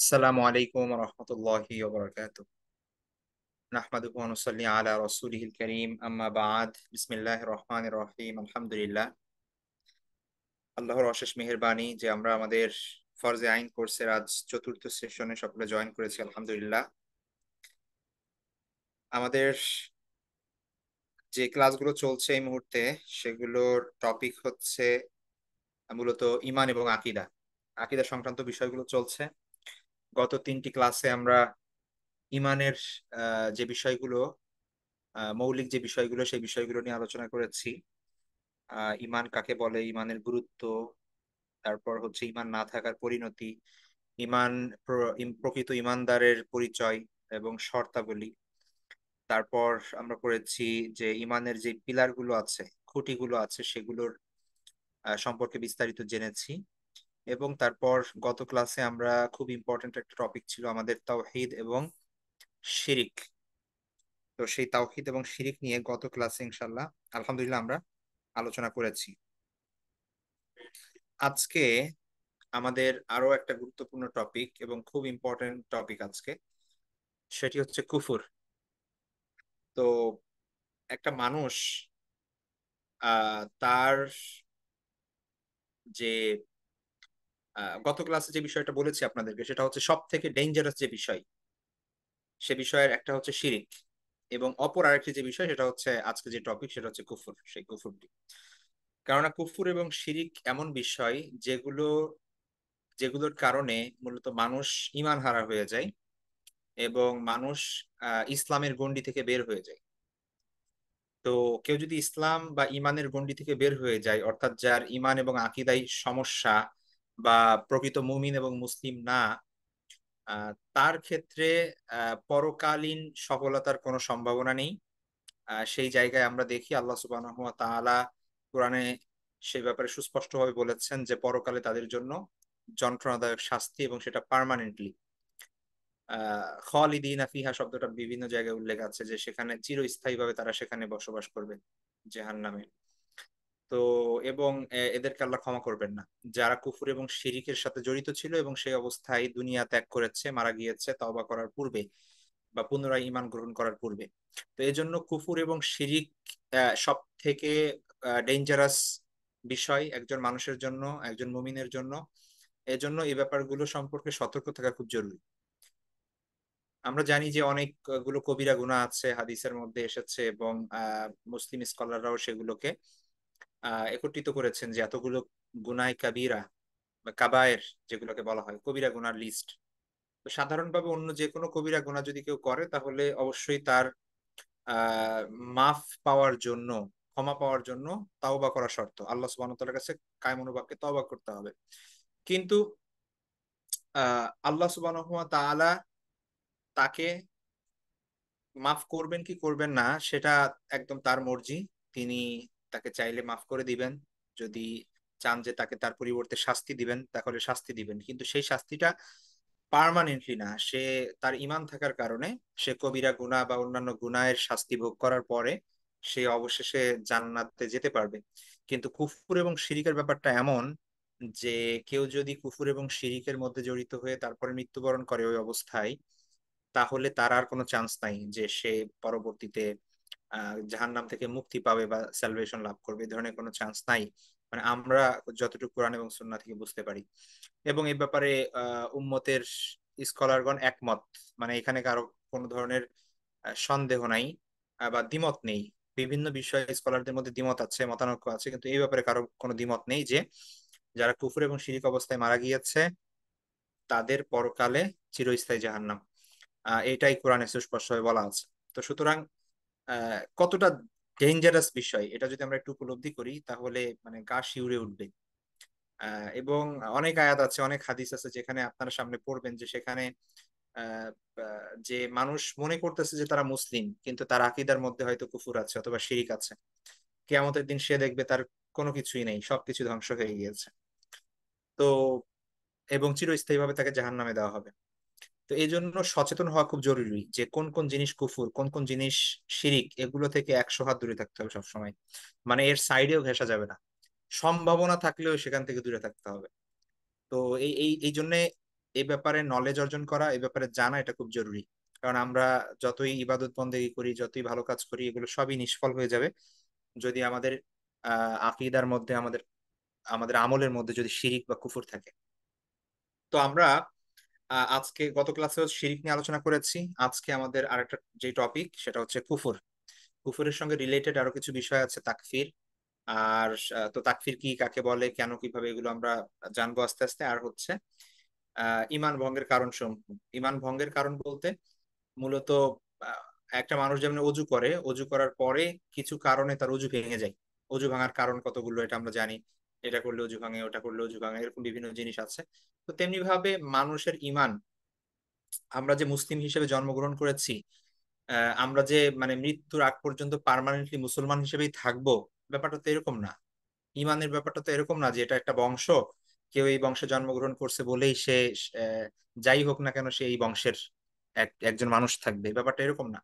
আসসালামু আলাইকুম রহমতুল্লাহি নাহমাদুহু ওয়া নুসাল্লি আলা রাসূলিহিল কারীম আম্মা বা'দ বিসমিল্লাহির রহমানির রহিম আলহামদুলিল্লাহ। আল্লাহর অশেষ মেহেরবানি যে আমরা আমাদের ফরজে আইন কোর্সের আজ চতুর্থ সেশনে সকলে জয়েন করেছি আলহামদুলিল্লাহ। আমাদের যে ক্লাসগুলো চলছে এই মুহূর্তে সেগুলোর টপিক হচ্ছে মূলত ঈমান এবং আকীদা। আকীদা সংক্রান্ত বিষয়গুলো চলছে। গত তিনটি ক্লাসে আমরা ঈমানের যে বিষয়গুলো মৌলিক যে বিষয়গুলো সেই বিষয়গুলো নিয়ে আলোচনা করেছি। ঈমান কাকে বলে, ঈমানের গুরুত্ব, তারপর হচ্ছে ঈমান না থাকার পরিণতি, ঈমান প্রকৃত ঈমানদারের পরিচয় এবং শর্তাবলী। তারপর আমরা করেছি যে ঈমানের যে পিলার গুলো আছে, খুঁটিগুলো আছে, সেগুলোর সম্পর্কে বিস্তারিত জেনেছি। এবং তারপর গত ক্লাসে আমরা খুব ইম্পর্টেন্ট একটা টপিক ছিল আমাদের তাওহীদ এবং শিরিক। তো সেই তাওহীদ এবং শিরিক নিয়ে গত ক্লাসে ইনশাল্লাহ আলহামদুলিল্লাহ আমরা আলোচনা করেছি। আজকে আমাদের আরো একটা গুরুত্বপূর্ণ টপিক এবং খুব ইম্পর্টেন্ট টপিক আজকে, সেটি হচ্ছে কুফর। তো একটা মানুষ তার যে গত ক্লাসে যে বিষয়টা বলেছি আপনাদেরকে, সেটা হচ্ছে সব থেকে ডেঞ্জারাস যে বিষয়, সে বিষয়ের একটা হচ্ছে শিরিক, এবং অপর আরেকটি যে বিষয় সেটা হচ্ছে আজকে যে টপিক সেটা হচ্ছে কুফর, সেই কুফরটি। কেননা কুফর এবং শিরিক এমন বিষয় যেগুলোর কারণে মূলত মানুষ ঈমান হারা হয়ে যায় এবং মানুষ ইসলামের গণ্ডি থেকে বের হয়ে যায়। তো কেউ যদি ইসলাম বা ইমানের গণ্ডি থেকে বের হয়ে যায়, অর্থাৎ যার ইমান এবং আকীদায় সমস্যা বা প্রকৃত মুমিন এবং মুসলিম না, তার ক্ষেত্রে পরকালীন সফলতার কোনো সম্ভাবনা নেই। সেই জায়গায় আমরা দেখি আল্লাহ সুবহানাহু ওয়া তাআলা কোরআনে সেই ব্যাপারে সুস্পষ্টভাবে বলেছেন যে পরকালে তাদের জন্য যন্ত্রণাদায়ক শাস্তি, এবং সেটা পার্মানেন্টলি। খালিদিনা ফিহা শব্দটা বিভিন্ন জায়গায় উল্লেখ আছে যে সেখানে চিরস্থায়ীভাবে তারা সেখানে বসবাস করবে, জাহান্নামে। তো এবং এদেরকে আল্লাহ ক্ষমা করবেন না, যারা কুফর এবং শিরিকের সাথে জড়িত ছিল এবং সেই অবস্থায় দুনিয়া ত্যাগ করেছে, মারা গিয়েছে তওবা করার পূর্বে বা পুনরায় ঈমান গ্রহণ করার পূর্বে। তো এই জন্য কুফর এবং শিরিক সব থেকে ডেঞ্জারাস বিষয় একজন মানুষের জন্য, একজন মুমিনের জন্য। এজন্য এই ব্যাপারগুলো সম্পর্কে সতর্ক থাকা খুব জরুরি। আমরা জানি যে অনেকগুলো কবিরা গুনাহ আছে, হাদিসের মধ্যে এসেছে, এবং মুসলিম স্কলাররাও সেগুলোকে একত্রিত করেছেন যে এতগুলো গুনায় কাবিরা বা কাবায়ের, যেগুলোকে বলা হয় কবিরা গুনার লিস্ট। তো সাধারণভাবে অন্য যে কোনো কবিরা গুনাহ যদি কেউ করে তাহলে অবশ্যই তার আহ মাফ পাওয়ার জন্য, ক্ষমা পাওয়ার জন্য তাওবা করা শর্ত। আল্লাহ সুবহানাহু ওয়া তাআলার কাছে কায়ম অনুবাক্যে তওবা করতে হবে। কিন্তু আল্লাহ সুবহানাহু ওয়া তাআলা তাকে মাফ করবেন কি করবেন না সেটা একদম তার মর্জি। তিনি তাকে চাইলে মাফ করে দিবেন, যদি চান যে তাকে তার পরিবর্তে শাস্তি দিবেন তাহলে শাস্তি দিবেন, কিন্তু সেই শাস্তিটা পার্মানেন্টলি না। সে তার ঈমান থাকার কারণে সে কবিরা গুনাহ বা অন্যান্য গুনাহের শাস্তি ভোগ করার পরে সে অবশেষে জান্নাতে যেতে পারবে। কিন্তু কুফর এবং শিরিকের ব্যাপারটা এমন যে কেউ যদি কুফর এবং শিরিকের মধ্যে জড়িত হয়ে তারপরে মৃত্যুবরণ করে ওই অবস্থায়, তাহলে তার আর কোনো চান্স নাই যে সে পরবর্তীতে জাহান্নাম থেকে মুক্তি পাবে বা স্যালভেশন লাভ করবে। এই ধরনের কোনো চান্স নাই, মানে আমরা যতটুকু কোরআন এবং সুন্নাহ থেকে বুঝতে পারি। এবং এই ব্যাপারে উম্মতের স্কলারগণ একমত, মানে এখানে কারো কোনো ধরনের সন্দেহ নাই বা দ্বিমত নেই। বিভিন্ন বিষয়ে স্কলারদের মধ্যে দ্বিমত আছে, মতানৈক্য আছে, কিন্তু এই ব্যাপারে কারো কোনো দ্বিমত নেই যে যারা কুফর এবং শিরিক অবস্থায় মারা গিয়েছে তাদের পরকালে চিরস্থায়ী জাহান্নাম। এটাই কোরআনে সুস্পষ্টভাবে বলা আছে। তো সুতরাং কতটা ডেঞ্জারাস বিষয় এটা যদি আমরা একটু উপলব্ধি করি তাহলে মানে গা শিউরে উঠবে। এবং অনেক আয়াত আছে, অনেক হাদিস আছে যেখানে আপনারা সামনে পড়বেন যে সেখানে আহ, যে মানুষ মনে করতেছে যে তারা মুসলিম, কিন্তু তার আকীদার মধ্যে হয়তো কুফর আছে অথবা শিরিক আছে। কিয়ামতের দিন সে দেখবে তার কোনো কিছুই নেই, সবকিছু ধ্বংস হয়ে গিয়েছে। তো এবং চিরস্থায়ীভাবে তাকে জাহান্নামে দেওয়া হবে। তো এই জন্য সচেতন হওয়া খুব জরুরি যে কোন কোন জিনিস কুফুর, কোন কোন জিনিস শিরিক, এগুলো থেকে 100 হাত দূরে থাকতে হবে সবসময়। মানে এর সাইডেও ঘেঁষা যাবে না, সম্ভাবনা থাকলেও সেখান থেকে দূরে থাকতে হবে। তো এই এই এই জন্য এই ব্যাপারে নলেজ অর্জন করা, এই ব্যাপারে জানা, এটা খুব জরুরি। কারণ আমরা যতই ইবাদত বন্দেগী করি, যতই ভালো কাজ করি, এগুলো সবই নিষ্ফল হয়ে যাবে যদি আমাদের আকীদার মধ্যে, আমাদের আমাদের আমলের মধ্যে যদি শিরিক বা কুফর থাকে। তো আমরা আজকে গত ক্লাসে শিরিক নিয়ে আলোচনা করেছি। আজকে আমাদের আরেকটা যে টপিক, সেটা হচ্ছে কুফর। কুফরের সঙ্গে রিলেটেড আরো কিছু বিষয় আছে, তাকফির। আর তো তাকফির কি, কাকে বলে, কেন, কিভাবে, এগুলো আমরা জানবো আস্তে আস্তে। আর হচ্ছে ইমান ভঙ্গের কারণ সমূহ। ইমান ভঙ্গের কারণ বলতে মূলত আহ, একটা মানুষ যেমন অজু করে, অজু করার পরে কিছু কারণে তার অজু ভেঙে যায়। অজু ভাঙার কারণ কতগুলো এটা আমরা জানি। এটা করলে অজু ভাঙে, ওটা করলে অজু ভাঙে, এরকম বিভিন্ন জিনিস আছে। তো তেমনি ভাবে মানুষের ইমান, আমরা যে মুসলিম হিসেবে জন্মগ্রহণ করেছি, আমরা যে মানে মৃত্যুর আগ পর্যন্ত পার্মানেন্টলি মুসলমান হিসেবেই থাকবো, ব্যাপারটা তো এরকম না। ইমানের ব্যাপারটা তো এরকম না যে এটা একটা বংশ, কেউ এই বংশে জন্মগ্রহণ করছে বলেই সে আহ, যাই হোক না কেন সে এই বংশের একজন মানুষ থাকবে, ব্যাপারটা এরকম না।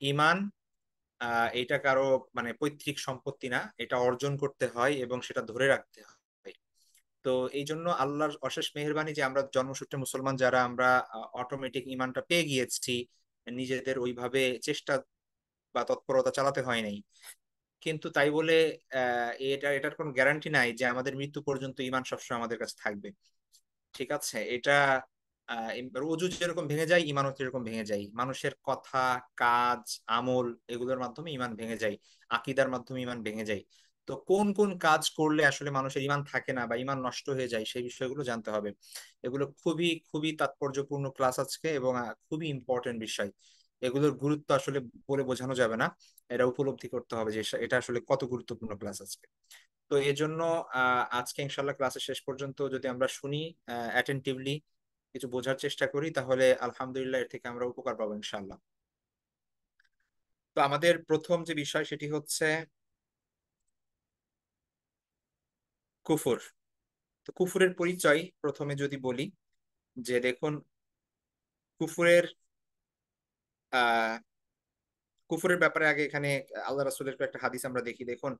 ইমান এটা কারো মানে পৈতৃক সম্পত্তি না, এটা অর্জন করতে হয় এবং সেটা ধরে রাখতে হয়। তো এই জন্য আল্লাহর অশেষ মেহেরবানি যে আমরা জন্মসূত্রে মুসলমান যারা, আমরা অটোমেটিক ইমানটা পেয়ে গিয়েছি। নিজেদের ওইভাবে চেষ্টা বা তৎপরতা চালাতে হয় নাই। কিন্তু তাই বলে এটার কোনো গ্যারান্টি নাই যে আমাদের মৃত্যু পর্যন্ত ইমান সবসময় আমাদের কাছে থাকবে। ঠিক আছে, এটা অজু যেরকম ভেঙে যায়, ইমানও যেরকম ভেঙে যায়। মানুষের কথা, কাজ, আমল, এগুলোর মাধ্যমে ইমান ভেঙে যায়। আকীদার মাধ্যমে ইমান ভেঙে যায়। তো কোন কোন কাজ করলে আসলে মানুষের ইমান থাকে না বা ইমান নষ্ট হয়ে যায়, সেই বিষয়গুলো জানতে হবে। এগুলো খুবই খুবই তাৎপর্যপূর্ণ ক্লাস আজকে, এবং খুবই ইম্পর্টেন্ট বিষয়। এগুলোর গুরুত্ব আসলে বলে বোঝানো যাবে না। এটা উপলব্ধি করতে হবে যে এটা আসলে কত গুরুত্বপূর্ণ ক্লাস আজকে। তো এই জন্য আজকে ইনশাল্লাহ ক্লাসের শেষ পর্যন্ত যদি আমরা শুনি, অ্যাটেন্টিভলি কিছু বোঝার চেষ্টা করি, তাহলে আলহামদুলিল্লাহ এর থেকে আমরা উপকার পাবো ইনশাল্লাহ। তো আমাদের প্রথম যে বিষয় সেটি হচ্ছে কুফর। তো কুফরের পরিচয় প্রথমে যদি বলি, যে দেখুন, কুফরের আহ কুফরের ব্যাপারে আগে এখানে আল্লাহ রাসূলের একটা হাদিস আমরা দেখি। দেখুন,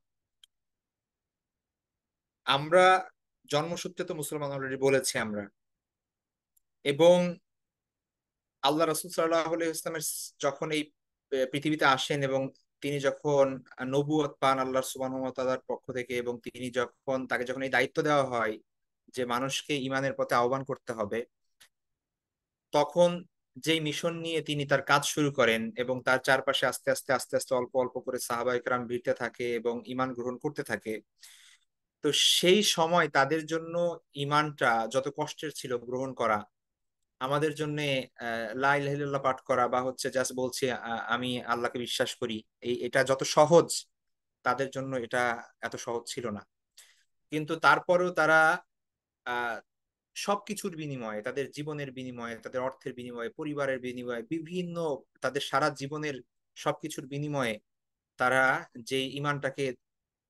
আমরা জন্মসূত্রে তো মুসলমান, অলরেডি বলেছি আমরা। এবং আল্লাহ রাসূল সাল্লাল্লাহু আলাইহি ওয়াসাল্লামের যখন এই পৃথিবীতে আসেন, এবং তিনি যখন নবুয়ত পান আল্লাহ সুবহানাহু ওয়া তাআলার পক্ষ থেকে, এবং তিনি যখন তাকে যখন এই দায়িত্ব দেওয়া হয় যে মানুষকে ইমানের পথে আহ্বান করতে হবে, তখন যেই মিশন নিয়ে তিনি তার কাজ শুরু করেন, এবং তার চারপাশে আস্তে আস্তে আস্তে আস্তে অল্প অল্প করে সাহাবায়ে কেরাম ভিড়তে থাকে এবং ইমান গ্রহণ করতে থাকে। তো সেই সময় তাদের জন্য ইমানটা যত কষ্টের ছিল গ্রহণ করা, আমাদের জন্য লা ইলাহা ইল্লাল্লাহ পাঠ করা বা হচ্ছে জাস্ট বলছি আমি আল্লাহকে বিশ্বাস করি, এটা যত সহজ, তাদের জন্য এটা এত সহজ ছিল না। কিন্তু তারপরেও তারা আহ সবকিছুর বিনিময়ে, তাদের জীবনের বিনিময়ে, তাদের অর্থের বিনিময়ে, পরিবারের বিনিময়ে, বিভিন্ন তাদের সারা জীবনের সবকিছুর বিনিময়ে তারা যে ইমানটাকে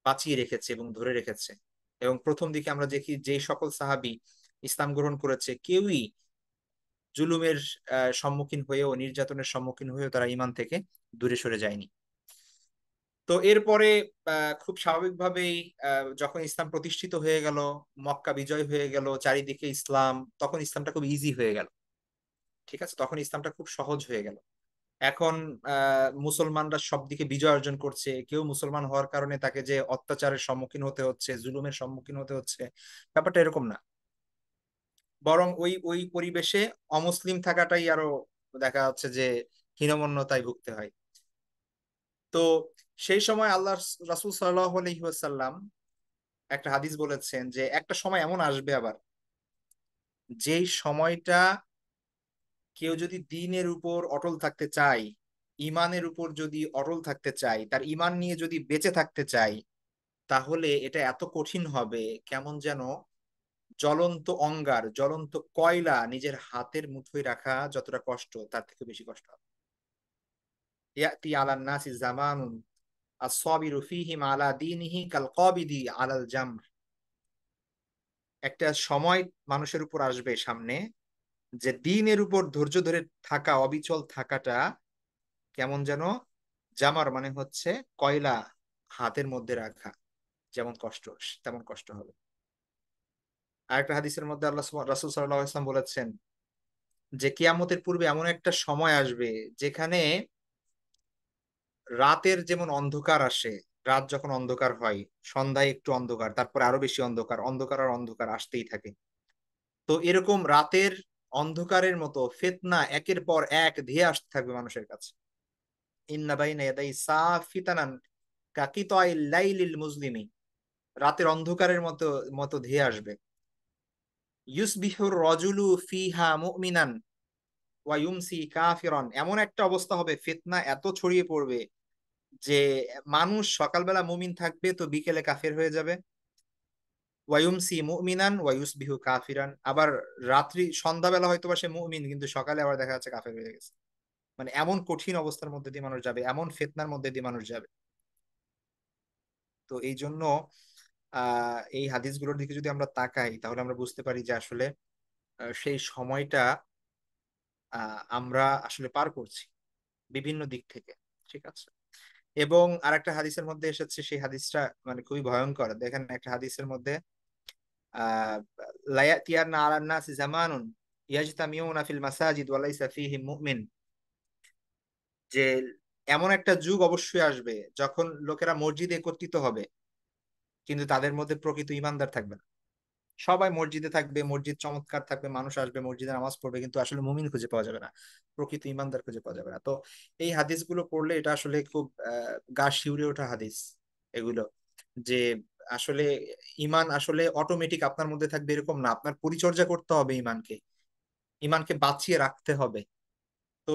বাঁচিয়ে রেখেছে এবং ধরে রেখেছে। এবং প্রথম দিকে আমরা দেখি যে সকল সাহাবী ইসলাম গ্রহণ করেছে, কেউই জুলুমের সম্মুখীন হয়েও, নির্যাতনের সম্মুখীন হয়েও তারা ইমান থেকে দূরে সরে যায়নি। তো এরপরে খুব স্বাভাবিকভাবেই যখন ইসলাম প্রতিষ্ঠিত হয়ে গেল, মক্কা বিজয় হয়ে গেল, চারিদিকে ইসলাম, তখন ইসলামটা খুব ইজি হয়ে গেল। ঠিক আছে, তখন ইসলামটা খুব সহজ হয়ে গেল। এখন মুসলমানরা সব দিকে বিজয় অর্জন করছে, কেউ মুসলমান হওয়ার কারণে তাকে যে অত্যাচারের সম্মুখীন হতে হচ্ছে, জুলুমের সম্মুখীন হতে হচ্ছে, ব্যাপারটা এরকম না। বরং ওই ওই পরিবেশে অমুসলিম থাকাটাই আরো দেখা যাচ্ছে যে হীনমন্যতায় ভুগতে হয়। তো সেই সময় আল্লাহ রাসূল সাল্লাল্লাহু আলাইহি ওয়াসাল্লাম একটা হাদিস বলেছেন যে একটা সময় এমন আসবে আবার, যেই সময়টা কেউ যদি দ্বীনের উপর অটল থাকতে চায়, ইমানের উপর যদি অটল থাকতে চায়, তার ইমান নিয়ে যদি বেঁচে থাকতে চায়, তাহলে এটা এত কঠিন হবে, কেমন যেন জ্বলন্ত অঙ্গার, জ্বলন্ত কয়লা নিজের হাতের মুঠোয় রাখা যতটা কষ্ট, তার থেকে বেশি কষ্ট হবে। ইয়াতি আলান নাসি জামানুন আস-সাবিরু ফীহিম আলা দীনিহি কাল কাবিদি আলাল জামর। একটা সময় মানুষের উপর আসবে সামনে, যে দিনের উপর ধৈর্য ধরে থাকা, অবিচল থাকাটা কেমন যেন জামার মানে হচ্ছে কয়লা হাতের মধ্যে রাখা, যেমন কষ্ট, তেমন কষ্ট হবে। আরেকটা হাদিসের মধ্যে রাসূল সাল্লাল্লাহু আলাইহি ওয়াসাল্লাম বলেছেন যে কিয়ামতের পূর্বে এমন একটা সময় আসবে যেখানে রাতের যেমন অন্ধকার আসে, রাত যখন অন্ধকার হয়, সন্ধ্যায় একটু অন্ধকার, তারপরে আরো বেশি অন্ধকার, অন্ধকার আর অন্ধকার আসতেই থাকে। তো এরকম রাতের অন্ধকারের মতো ফিতনা একের পর এক ধেয়ে আসতে থাকবে মানুষের কাছে। ইন্না বাইনা ইয়াদাই সাফিতানান কাকিতাই লাইলিল মুজলিমি, রাতের অন্ধকারের মতো মতো ধেয়ে আসবে। ইউসবিহুর রজুলু ফিহা মুমিনান ওয়া ইউমসি কাফিরান, এমন একটা অবস্থা হবে, ফিতনা এত ছড়িয়ে পড়বে যে মানুষ সকালবেলা মুমিন থাকবে তো বিকেলে কাফের হয়ে যাবে। ওয়ায়ুমসি মুমিনান ওয়ায়ুসবিহু কাফিরান, আবার রাত্রি সন্ধ্যাবেলা হয়তো বা সে মুমিন কিন্তু সকালে আবার দেখা যাচ্ছে কাফের হয়ে গেছে। মানে এমন কঠিন অবস্থার মধ্যে দিয়ে মানুষ যাবে, এমন ফিতনার মধ্যে দিয়ে মানুষ যাবে। তো এই জন্য এই হাদিসগুলোর দিকে যদি আমরা তাকাই তাহলে আমরা বুঝতে পারি যে আসলে সেই সময়টা আমরা আসলে পার করছি বিভিন্ন দিক থেকে। ঠিক আছে। এবং আরেকটা হাদিসের মধ্যে এসেছে, সেই হাদিসটা মানে খুবই ভয়ঙ্কর। দেখেন একটা হাদিসের মধ্যে আহ লা ইয়াতিয়ান্না আলান নাসি জামানুন ইয়াজতামিউনা ফিল মাসাজিদ ওয়া লাইসা ফীহিম মুমিন, যে এমন একটা যুগ অবশ্যই আসবে যখন লোকেরা মসজিদে একত্রিত হবে কিন্তু তাদের মধ্যে প্রকৃত ইমানদার থাকবে না। সবাই মসজিদে থাকবে, মসজিদ চমৎকার থাকবে, মানুষ আসবে মসজিদে নামাজ পড়বে, কিন্তু আসলে মুমিন খুঁজে পাওয়া যাবে না, প্রকৃত ইমানদার খুঁজে পাওয়া যাবে না। তো এই হাদিসগুলো পড়লে এটা আসলে খুব গা শিউরে ওঠা হাদিস এগুলো, যে আসলে ইমান আসলে অটোমেটিক আপনার মধ্যে থাকবে এরকম না, আপনার পরিচর্যা করতে হবে ইমানকে, ইমানকে বাঁচিয়ে রাখতে হবে। তো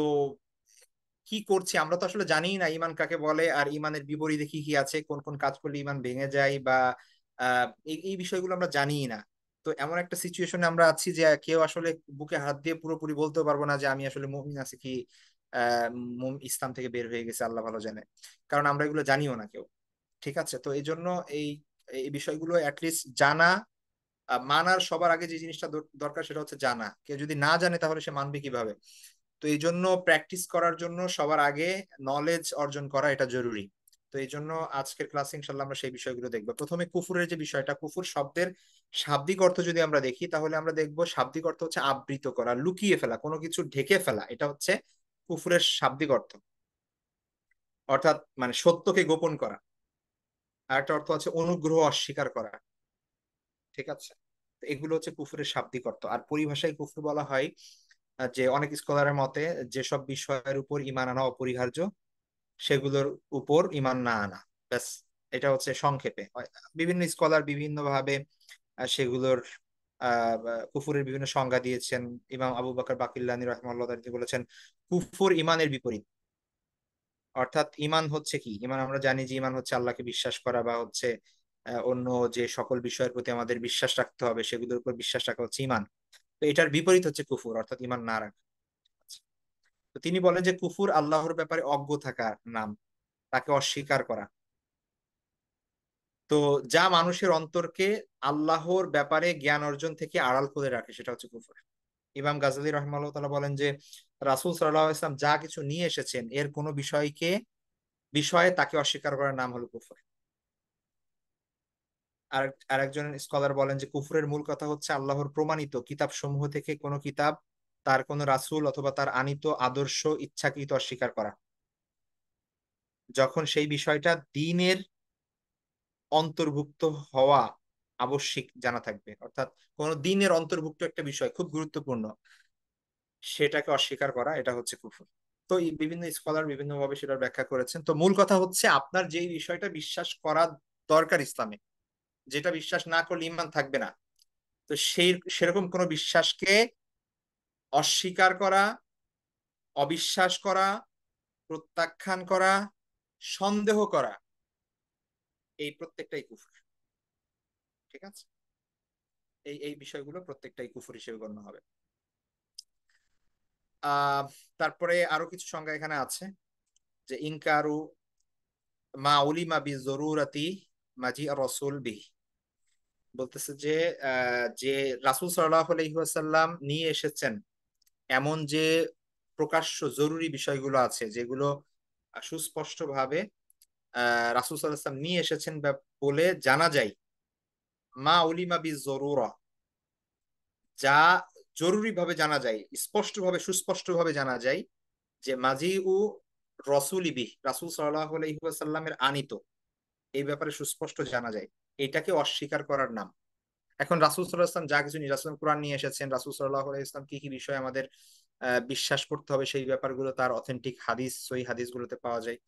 কি করছি আমরা তো আসলে জানি না ইমান কাকে বলে, আর ইমানের বিপরীতে কি কি আছে, কোন কোন কাজ করলে ইমান ভেঙে যায়, বা এই এই বিষয়গুলো আমরা জানিই না। তো এমন একটা সিচুয়েশনে আমরা আছি যে কেউ আসলে বুকে হাত দিয়ে পুরোপুরি বলতে পারবো না যে আমি আসলে মুমিন আছি কি আহ ইসলাম থেকে বের হয়ে গেছে, আল্লাহ ভালো জানে। কারণ আমরা এগুলো জানিও না কেউ। ঠিক আছে। তো এই জন্য এই এই বিষয়গুলো অ্যাটলিস্ট জানা, মানার সবার আগে যে জিনিসটা দরকার সেটা হচ্ছে জানা। কেউ যদি না জানে তাহলে সে মানবে কিভাবে? তো এই জন্য প্র্যাকটিস করার জন্য সবার আগে নলেজ অর্জন করা এটা জরুরি। তো এই জন্য আজকের ক্লাসে ইনশাল্লাহ আমরা সেই বিষয়গুলো দেখবো। প্রথমে কুফুরের যে বিষয়টা, কুফুর শব্দের শাব্দিক অর্থ যদি আমরা দেখি তাহলে আমরা দেখবো শাব্দিক অর্থ হচ্ছে আবৃত করা, লুকিয়ে ফেলা, কোনো কিছু ঢেকে ফেলা, এটা হচ্ছে কুফুরের শাব্দিক অর্থ। অর্থাৎ মানে সত্যকে গোপন করা। আর একটা অর্থ আছে অনুগ্রহ অস্বীকার করা। ঠিক আছে। তো এগুলো হচ্ছে কুফুরের শাব্দিক অর্থ। আর পরিভাষায় কুফর বলা হয় যে অনেক স্কলারের মতে যেসব বিষয়ের উপর ঈমান আনা অপরিহার্য সেগুলোর উপর ঈমান না আনা, ব্যাস। এটা হচ্ছে সংক্ষেপে। বিভিন্ন স্কলার বিভিন্ন ভাবে সেগুলোর কুফুরের বিভিন্ন সংজ্ঞা দিয়েছেন। ইমাম আবু বকর বাকিল্লানী রাহিমাহুল্লাহ তিনি বলেছেন কুফর ঈমানের বিপরীত। অর্থাৎ ঈমান হচ্ছে কি, ঈমান আমরা জানি যে ঈমান হচ্ছে আল্লাহকে বিশ্বাস করা, বা হচ্ছে অন্য যে সকল বিষয়ের প্রতি আমাদের বিশ্বাস রাখতে হবে সেগুলোর উপর বিশ্বাস রাখা হচ্ছে ঈমান। তো এটার বিপরীত হচ্ছে কুফুর, অর্থাৎ ঈমান না রাখা। তো তিনি বলেন যে কুফুর আল্লাহর ব্যাপারে অজ্ঞ থাকার নাম, তাকে অস্বীকার করা। তো যা মানুষের অন্তরকে আল্লাহর ব্যাপারে জ্ঞান অর্জন থেকে আড়াল করে রাখে সেটা হচ্ছে কুফর। ইমাম গাজালী রহমাল্লাহ তাআলা বলেন যে রাসূল সাল্লাল্লাহু আলাইহি ওয়াসাল্লাম যা কিছু নিয়ে এসেছেন এর কোনো বিষয়ে তাকে অস্বীকার করার নাম হলো কুফর। আর আরেকজন স্কলার বলেন যে কুফরের মূল কথা হচ্ছে আল্লাহর প্রমাণিত কিতাব সমূহ থেকে কোনো কিতাব, তার কোনো রাসূল অথবা তার আনিত আদর্শ ইচ্ছাকৃত অস্বীকার করা, যখন সেই বিষয়টা দ্বীনের অন্তর্ভুক্ত হওয়া আবশ্যিক জানা থাকবে। অর্থাৎ কোন দ্বীনের অন্তর্ভুক্ত একটা বিষয় খুব গুরুত্বপূর্ণ, সেটাকে অস্বীকার করা, এটা হচ্ছে কুফর। তো এই বিভিন্ন স্কলার বিভিন্ন ভাবে সেটার ব্যাখ্যা করেছেন। তো মূল কথা হচ্ছে আপনার যেই বিষয়টা বিশ্বাস করা দরকার ইসলামে, যেটা বিশ্বাস না করলে ঈমান থাকবে না, তো সেরকম কোন বিশ্বাসকে অস্বীকার করা, অবিশ্বাস করা, প্রত্যাখ্যান করা, সন্দেহ করা, এই প্রত্যেকটাই কুফর। ঠিক আছে। এই এই বিষয়গুলো প্রত্যেকটাই কুফর হিসেবে গণ্য হবে। আহ তারপরে আরো কিছু সংজ্ঞা এখানে আছে, যে ইনকারু মা উলিমা বি জরুরাতি মাজি আর রসুল বি, বলতেছে যে যে রাসূল সাল্লাল্লাহু আলাইহি ওয়াসাল্লাম নিয়ে এসেছেন এমন যে প্রকাশ্য জরুরি বিষয়গুলো আছে যেগুলো সুস্পষ্ট ভাবে রাসূল সাল্লাল্লাহু আলাইহি ওয়াসাল্লাম নিয়ে এসেছেন বলে জানা যায়, মা উলিমা বি জরুরা, যা জরুরি ভাবে জানা যায়, স্পষ্টভাবে সুস্পষ্টভাবে জানা যায় যে মাজি উ রসুল ইবি, রাসূল সাল্লাল্লাহু আলাইহি ওয়াসাল্লামের আনিত, এই ব্যাপারে সুস্পষ্ট জানা যায়, এটাকে অস্বীকার করার নাম। এখন রাসূল সাল্লাল্লাহু আলাইহি ওয়াসাল্লাম যা কিছু নিয়ে রাসূল কোরআন নিয়ে এসেছেন, রাসূল সাল্লাল্লাহু আলাইহি ওয়াসাল্লাম কি কি বিষয় আমাদের বিশ্বাস করতে হবে, সেই ব্যাপারগুলো তার অথেন্টিক হাদিস, সহিহ হাদিসগুলোতে পাওয়া যায়,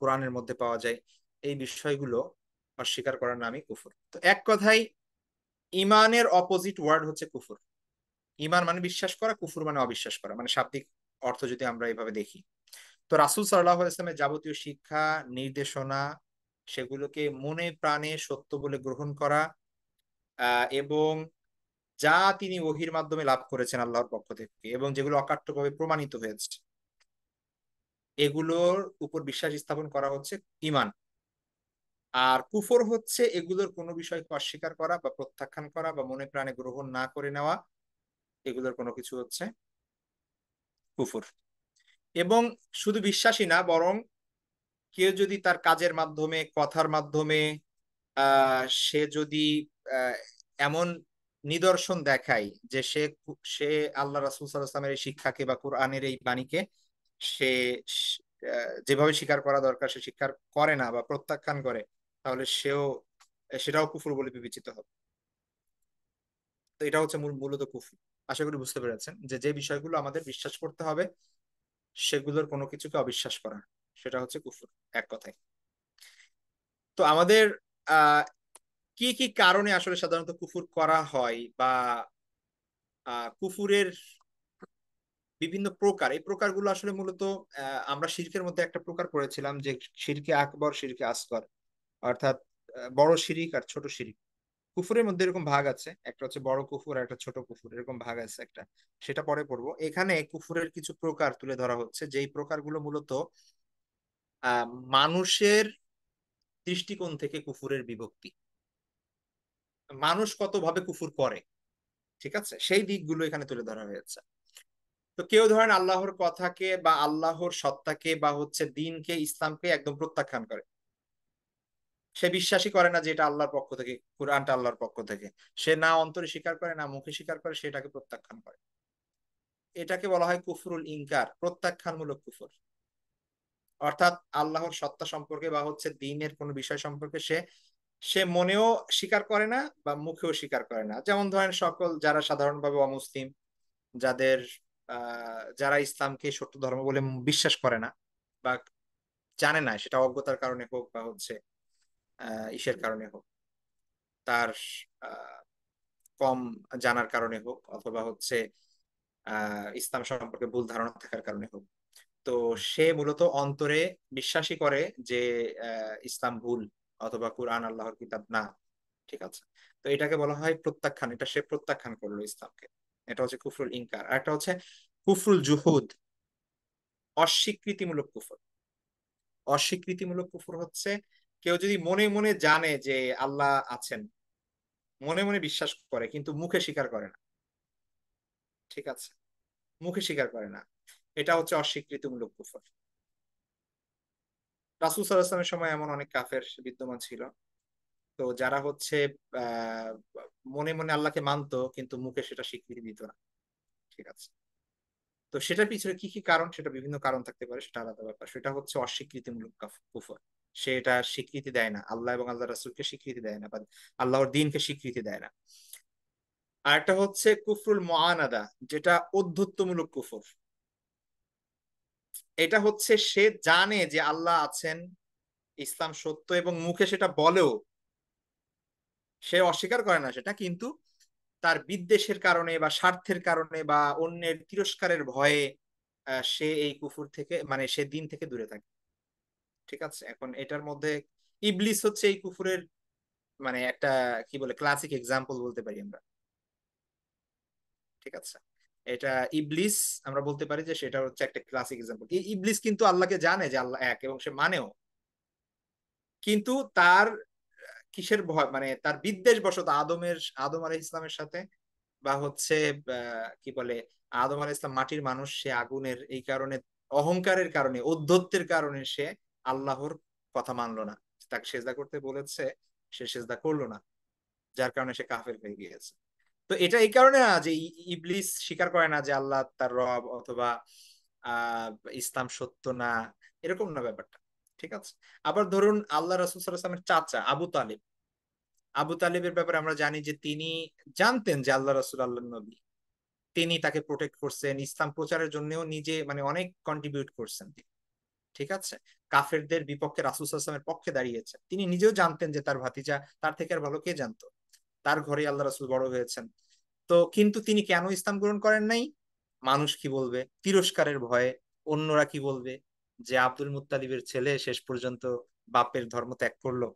কোরআনের মধ্যে পাওয়া যায়। এই বিষয়গুলো অস্বীকার করার নামই কুফর। তো এক কথায় ইমানের অপোজিট ওয়ার্ড হচ্ছে কুফর। ইমান মানে বিশ্বাস করা, কুফর মানে অবিশ্বাস করা, মানে শাব্দিক অর্থ যদি আমরা এইভাবে দেখি। তো রাসূল সাল্লাল্লাহু আলাইহি ওয়াসাল্লামের যাবতীয় শিক্ষা, নির্দেশনা, সেগুলোকে মনে প্রাণে সত্য বলে গ্রহণ করা, এবং যা তিনি ওহির মাধ্যমে লাভ করেছেন আল্লাহর পক্ষ থেকে, এবং যেগুলো অকাট্যভাবে প্রমাণিত হয়েছে, এগুলোর উপর বিশ্বাস স্থাপন করা হচ্ছে ইমান। আর কুফর হচ্ছে এগুলোর কোনো বিষয়কে অস্বীকার করা বা প্রত্যাখ্যান করা বা মনে প্রাণে গ্রহণ না করে নেওয়া, এগুলোর কোনো কিছু হচ্ছে কুফর। এবং শুধু বিশ্বাসই না, বরং কেউ যদি তার কাজের মাধ্যমে, কথার মাধ্যমে, সে যদি আহ, এমন নিদর্শন দেখায় যে সে আল্লাহ রাসূল সাল্লাল্লাহু আলাইহি ওয়াসাল্লামের এই শিক্ষাকে বা কোরআনের এই বাণীকে সে যেভাবে স্বীকার করা দরকার সে স্বীকার করে না বা প্রত্যাখ্যান করে, তাহলে সেটাও কুফর বলে বিবেচিত হবে। তো এটা হচ্ছে মূলত কুফর। আশা করি বুঝতে পেরেছেন যে যে বিষয়গুলো আমাদের বিশ্বাস করতে হবে সেগুলোর কোনো কিছুকে অবিশ্বাস করা, সেটা হচ্ছে কুফর, এক কথায়। তো আমাদের আহ কি কি কারণে আসলে সাধারণত কুফর করা হয়, বা কুফুরের বিভিন্ন প্রকার, এই প্রকারগুলো আসলে মূলত আমরা শিরকের মধ্যে একটা প্রকার পড়েছিলাম যে শিরকে আকবর, শিরকে আসগর, অর্থাৎ বড় শিরিক আর ছোট শিরিক। কুফুরের মধ্যে এরকম ভাগ আছে, একটা হচ্ছে বড় কুফুর আর একটা ছোট কুফুর, এরকম ভাগ আছে একটা, সেটা পরে পড়বো। এখানে কুফুরের কিছু প্রকার তুলে ধরা হচ্ছে, যেই প্রকারগুলো মূলত মানুষের দৃষ্টিকোণ থেকে কুফুরের বিভক্তি, মানুষ কত ভাবে কুফুর করে, ঠিক আছে, সেই দিকগুলো এখানে তুলে ধরা হয়েছে। তো কেউ ধরেন আল্লাহর কথাকে বা আল্লাহর সত্তাকে বা হচ্ছে দিনকে, ইসলামকে একদম প্রত্যাখ্যান করে, সে বিশ্বাসই করে না যে এটা আল্লাহর পক্ষ থেকে, কোরআনটা আল্লাহর পক্ষ থেকে। সে না অন্তরে স্বীকার করে না মুখে স্বীকার করে, সেটাকে প্রত্যাখ্যান করে। এটাকে বলা হয় কুফরুল ইনকার, প্রত্যাখ্যানমূলক কুফর। অর্থাৎ আল্লাহর সত্তা সম্পর্কে বা হচ্ছে দিনের কোনো বিষয় সম্পর্কে সে সে মনেও স্বীকার করে না বা মুখেও স্বীকার করে না। যেমন ধরেন সকল যারা সাধারণভাবে অমুসলিম, যাদের যারা ইসলামকে সত্য ধর্ম বলে বিশ্বাস করে না বা জানে না, সেটা অজ্ঞতার কারণে হোক বা হচ্ছে ইসের কারণে হোক, তার আহ, কম জানার কারণে হোক, অথবা হচ্ছে ইসলাম সম্পর্কে ভুল ধারণা থাকার কারণে হোক। তো সে মূলত অন্তরে বিশ্বাসই করে যে ইসলাম ভুল, অথবা কুরআন আল্লাহর কিতাব না, ঠিক আছে। তো এটাকে বলা হয় প্রত্যাখ্যান, এটা সে প্রত্যাখ্যান করলো ইসলামকে। এটা হচ্ছে কুফরুল ইনকার। আর একটা হচ্ছে কুফরুল জুহুদ, অস্বীকৃতিমূলক কুফর। অস্বীকৃতিমূলক কুফর হচ্ছে কেউ যদি মনে মনে জানে যে আল্লাহ আছেন, মনে মনে বিশ্বাস করে কিন্তু মুখে স্বীকার করে না, ঠিক আছে, মুখে স্বীকার করে না, এটা হচ্ছে অস্বীকৃতিমূলক কুফর। রাসূল সাল্লাল্লাহু আলাইহি ওয়াসাল্লামের সময় এমন অনেক কাফের বিদ্যমান ছিল, তো যারা হচ্ছে আহ মনে মনে আল্লাহকে মানতো কিন্তু মুখে সেটা স্বীকৃতি দিত না, ঠিক আছে। তো সেটার পিছনে কি কি কারণ, সেটা বিভিন্ন কারণ থাকতে পারে, সেটা আলাদা ব্যাপার। সেটা হচ্ছে অস্বীকৃতিমূলক কুফর। সে এটা স্বীকৃতি দেয় না, আল্লাহ এবং আল্লাহ রাসূলকে স্বীকৃতি দেয় না, বা আল্লাহর দ্বীনকে স্বীকৃতি দেয় না। আর একটা হচ্ছে কুফরুল মুআনাদা, যেটা অধ্যত্বমূলক কুফর। এটা হচ্ছে সে জানে যে আল্লাহ আছেন, ইসলাম সত্য, এবং মুখে সেটা বলেও, সে অস্বীকার করে না সেটা, কিন্তু তার বিদ্বেষের কারণে বা স্বার্থের কারণে বা অন্যের তিরস্কারের ভয়ে সে এই কুফর থেকে, মানে সে দিন থেকে দূরে থাকে, ঠিক আছে। এখন এটার মধ্যে ইবলিস হচ্ছে এই কুফরের মানে একটা কি বলে ক্লাসিক এক্সাম্পল বলতে পারি আমরা, ঠিক আছে। এটা ইবলিস, আমরা বলতে পারি যে সেটা হচ্ছে একটা ক্লাসিক এক্সাম্পল। এই ইবলিস কিন্তু আল্লাহকে জানে যে আল্লাহ এক, এবং সে মানেও, কিন্তু তার কিসের ভয়, মানে তার বিদ্বেষ বশত আদম আলাইহিস ইসলামের সাথে, বা হচ্ছে কি বলে, আদম আলাইহিস ইসলাম মাটির মানুষ, সে আগুনের, এই কারণে অহংকারের কারণে, ঔদ্ধত্যের কারণে সে আল্লাহর কথা মানলো না। তাকে সেজদা করতে বলেছে, সে সেজদা করলো না, যার কারণে সে কাফের হয়ে গিয়েছে। তো এটা এই কারণে না যে ইবলিস স্বীকার করে না যে আল্লাহ তার রব, অথবা আহ ইসলাম সত্য না, এরকম না ব্যাপারটা। ঠিক আছে। আবার ধরুন আল্লাহ রাসূল সাল্লাল্লাহু আলাইহি ওয়াসাল্লামের চাচা আবু তালিব, আবু তালিবের ব্যাপারে আমরা জানি যে তিনি জানতেন যে আল্লাহ রাসূল আল্লাহর নবী, তিনি তাকে প্রোটেক্ট করছেন, ইসলাম প্রচারের জন্যও নিজে মানে অনেক কন্ট্রিবিউট করছেন তিনি। ঠিক আছে। কাফেরদের বিপক্ষে রাসূল সাল্লাল্লাহু আলাইহি ওয়াসাল্লামের পক্ষে দাঁড়িয়েছেন। তিনি নিজেও জানতেন যে তার ভাতিজা তার থেকে আর ভালো কে জানতো, তার ঘরে আল্লাহ রাসূল বড় হয়েছেন। তো কিন্তু তিনি কেন ইসলাম গ্রহণ করেন নাই? মানুষ কি বলবে, তিরস্কারের ভয়ে, অন্যরা কি বলবে যে আব্দুল মুত্তালিবের ছেলে শেষ পর্যন্ত বাপের ধর্ম ত্যাগ করলো।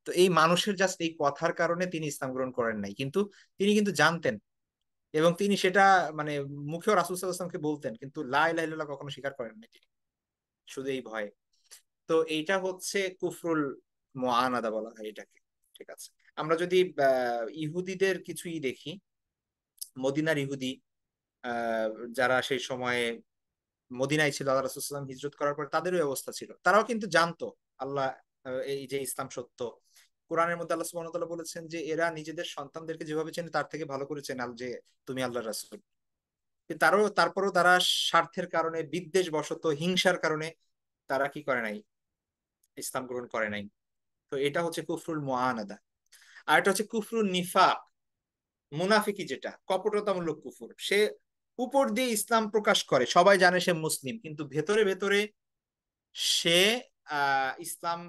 তো এই মানুষের জাস্ট এই কথার কারণে তিনি ইসলাম গ্রহণ করেন নাই, কিন্তু তিনি কিন্তু জানতেন, এবং তিনি সেটা মানে মুখেও রাসূল সাল্লাল্লাহু আলাইহি ওয়াসাল্লামকে বলতেন, কিন্তু লা ইলাহা ইল্লাল্লাহ কখনো স্বীকার করেন নাই তিনি, শুধু এই ভয়ে। তো এইটা হচ্ছে কুফরুল মুআনাদা বলা হয় এটাকে। ঠিক আছে। আমরা যদি ইহুদিদের কিছুই দেখি, মদিনার ইহুদি, আহ, যারা সেই সময়ে মদিনায় ছিল, আল্লাহ রাসূল সাল্লাল্লাহু আলাইহি ওয়াসাল্লাম হিজরত করার পর তাদেরও এই অবস্থা ছিল, তারাও কিন্তু জানতো আল্লাহ, এই যে ইসলাম সত্য। কোরআনের মধ্যে আল্লাহ সুবহানাহু ওয়া তাআলা বলেছেন যে এরা নিজেদের সন্তানদেরকে যেভাবে চেনে তার থেকে ভালো করে চেনে যে তুমি আল্লাহর রাসূল। কিন্তু তারপরও তারা স্বার্থের কারণে, বিদ্বেষ বশত, হিংসার কারণে তারা কি করে নাই, ইসলাম গ্রহণ করে নাই। তো এটা হচ্ছে কুফরুল মুআনাদা। আর এটা হচ্ছে কুফরুল নিফাক, মুনাফিকি, যেটা কপটতামূলক কুফর। সে উপর দিয়ে ইসলাম প্রকাশ করে, সবাই জানে সে মুসলিম, কিন্তু ভেতরে ভেতরে সে ইসলাম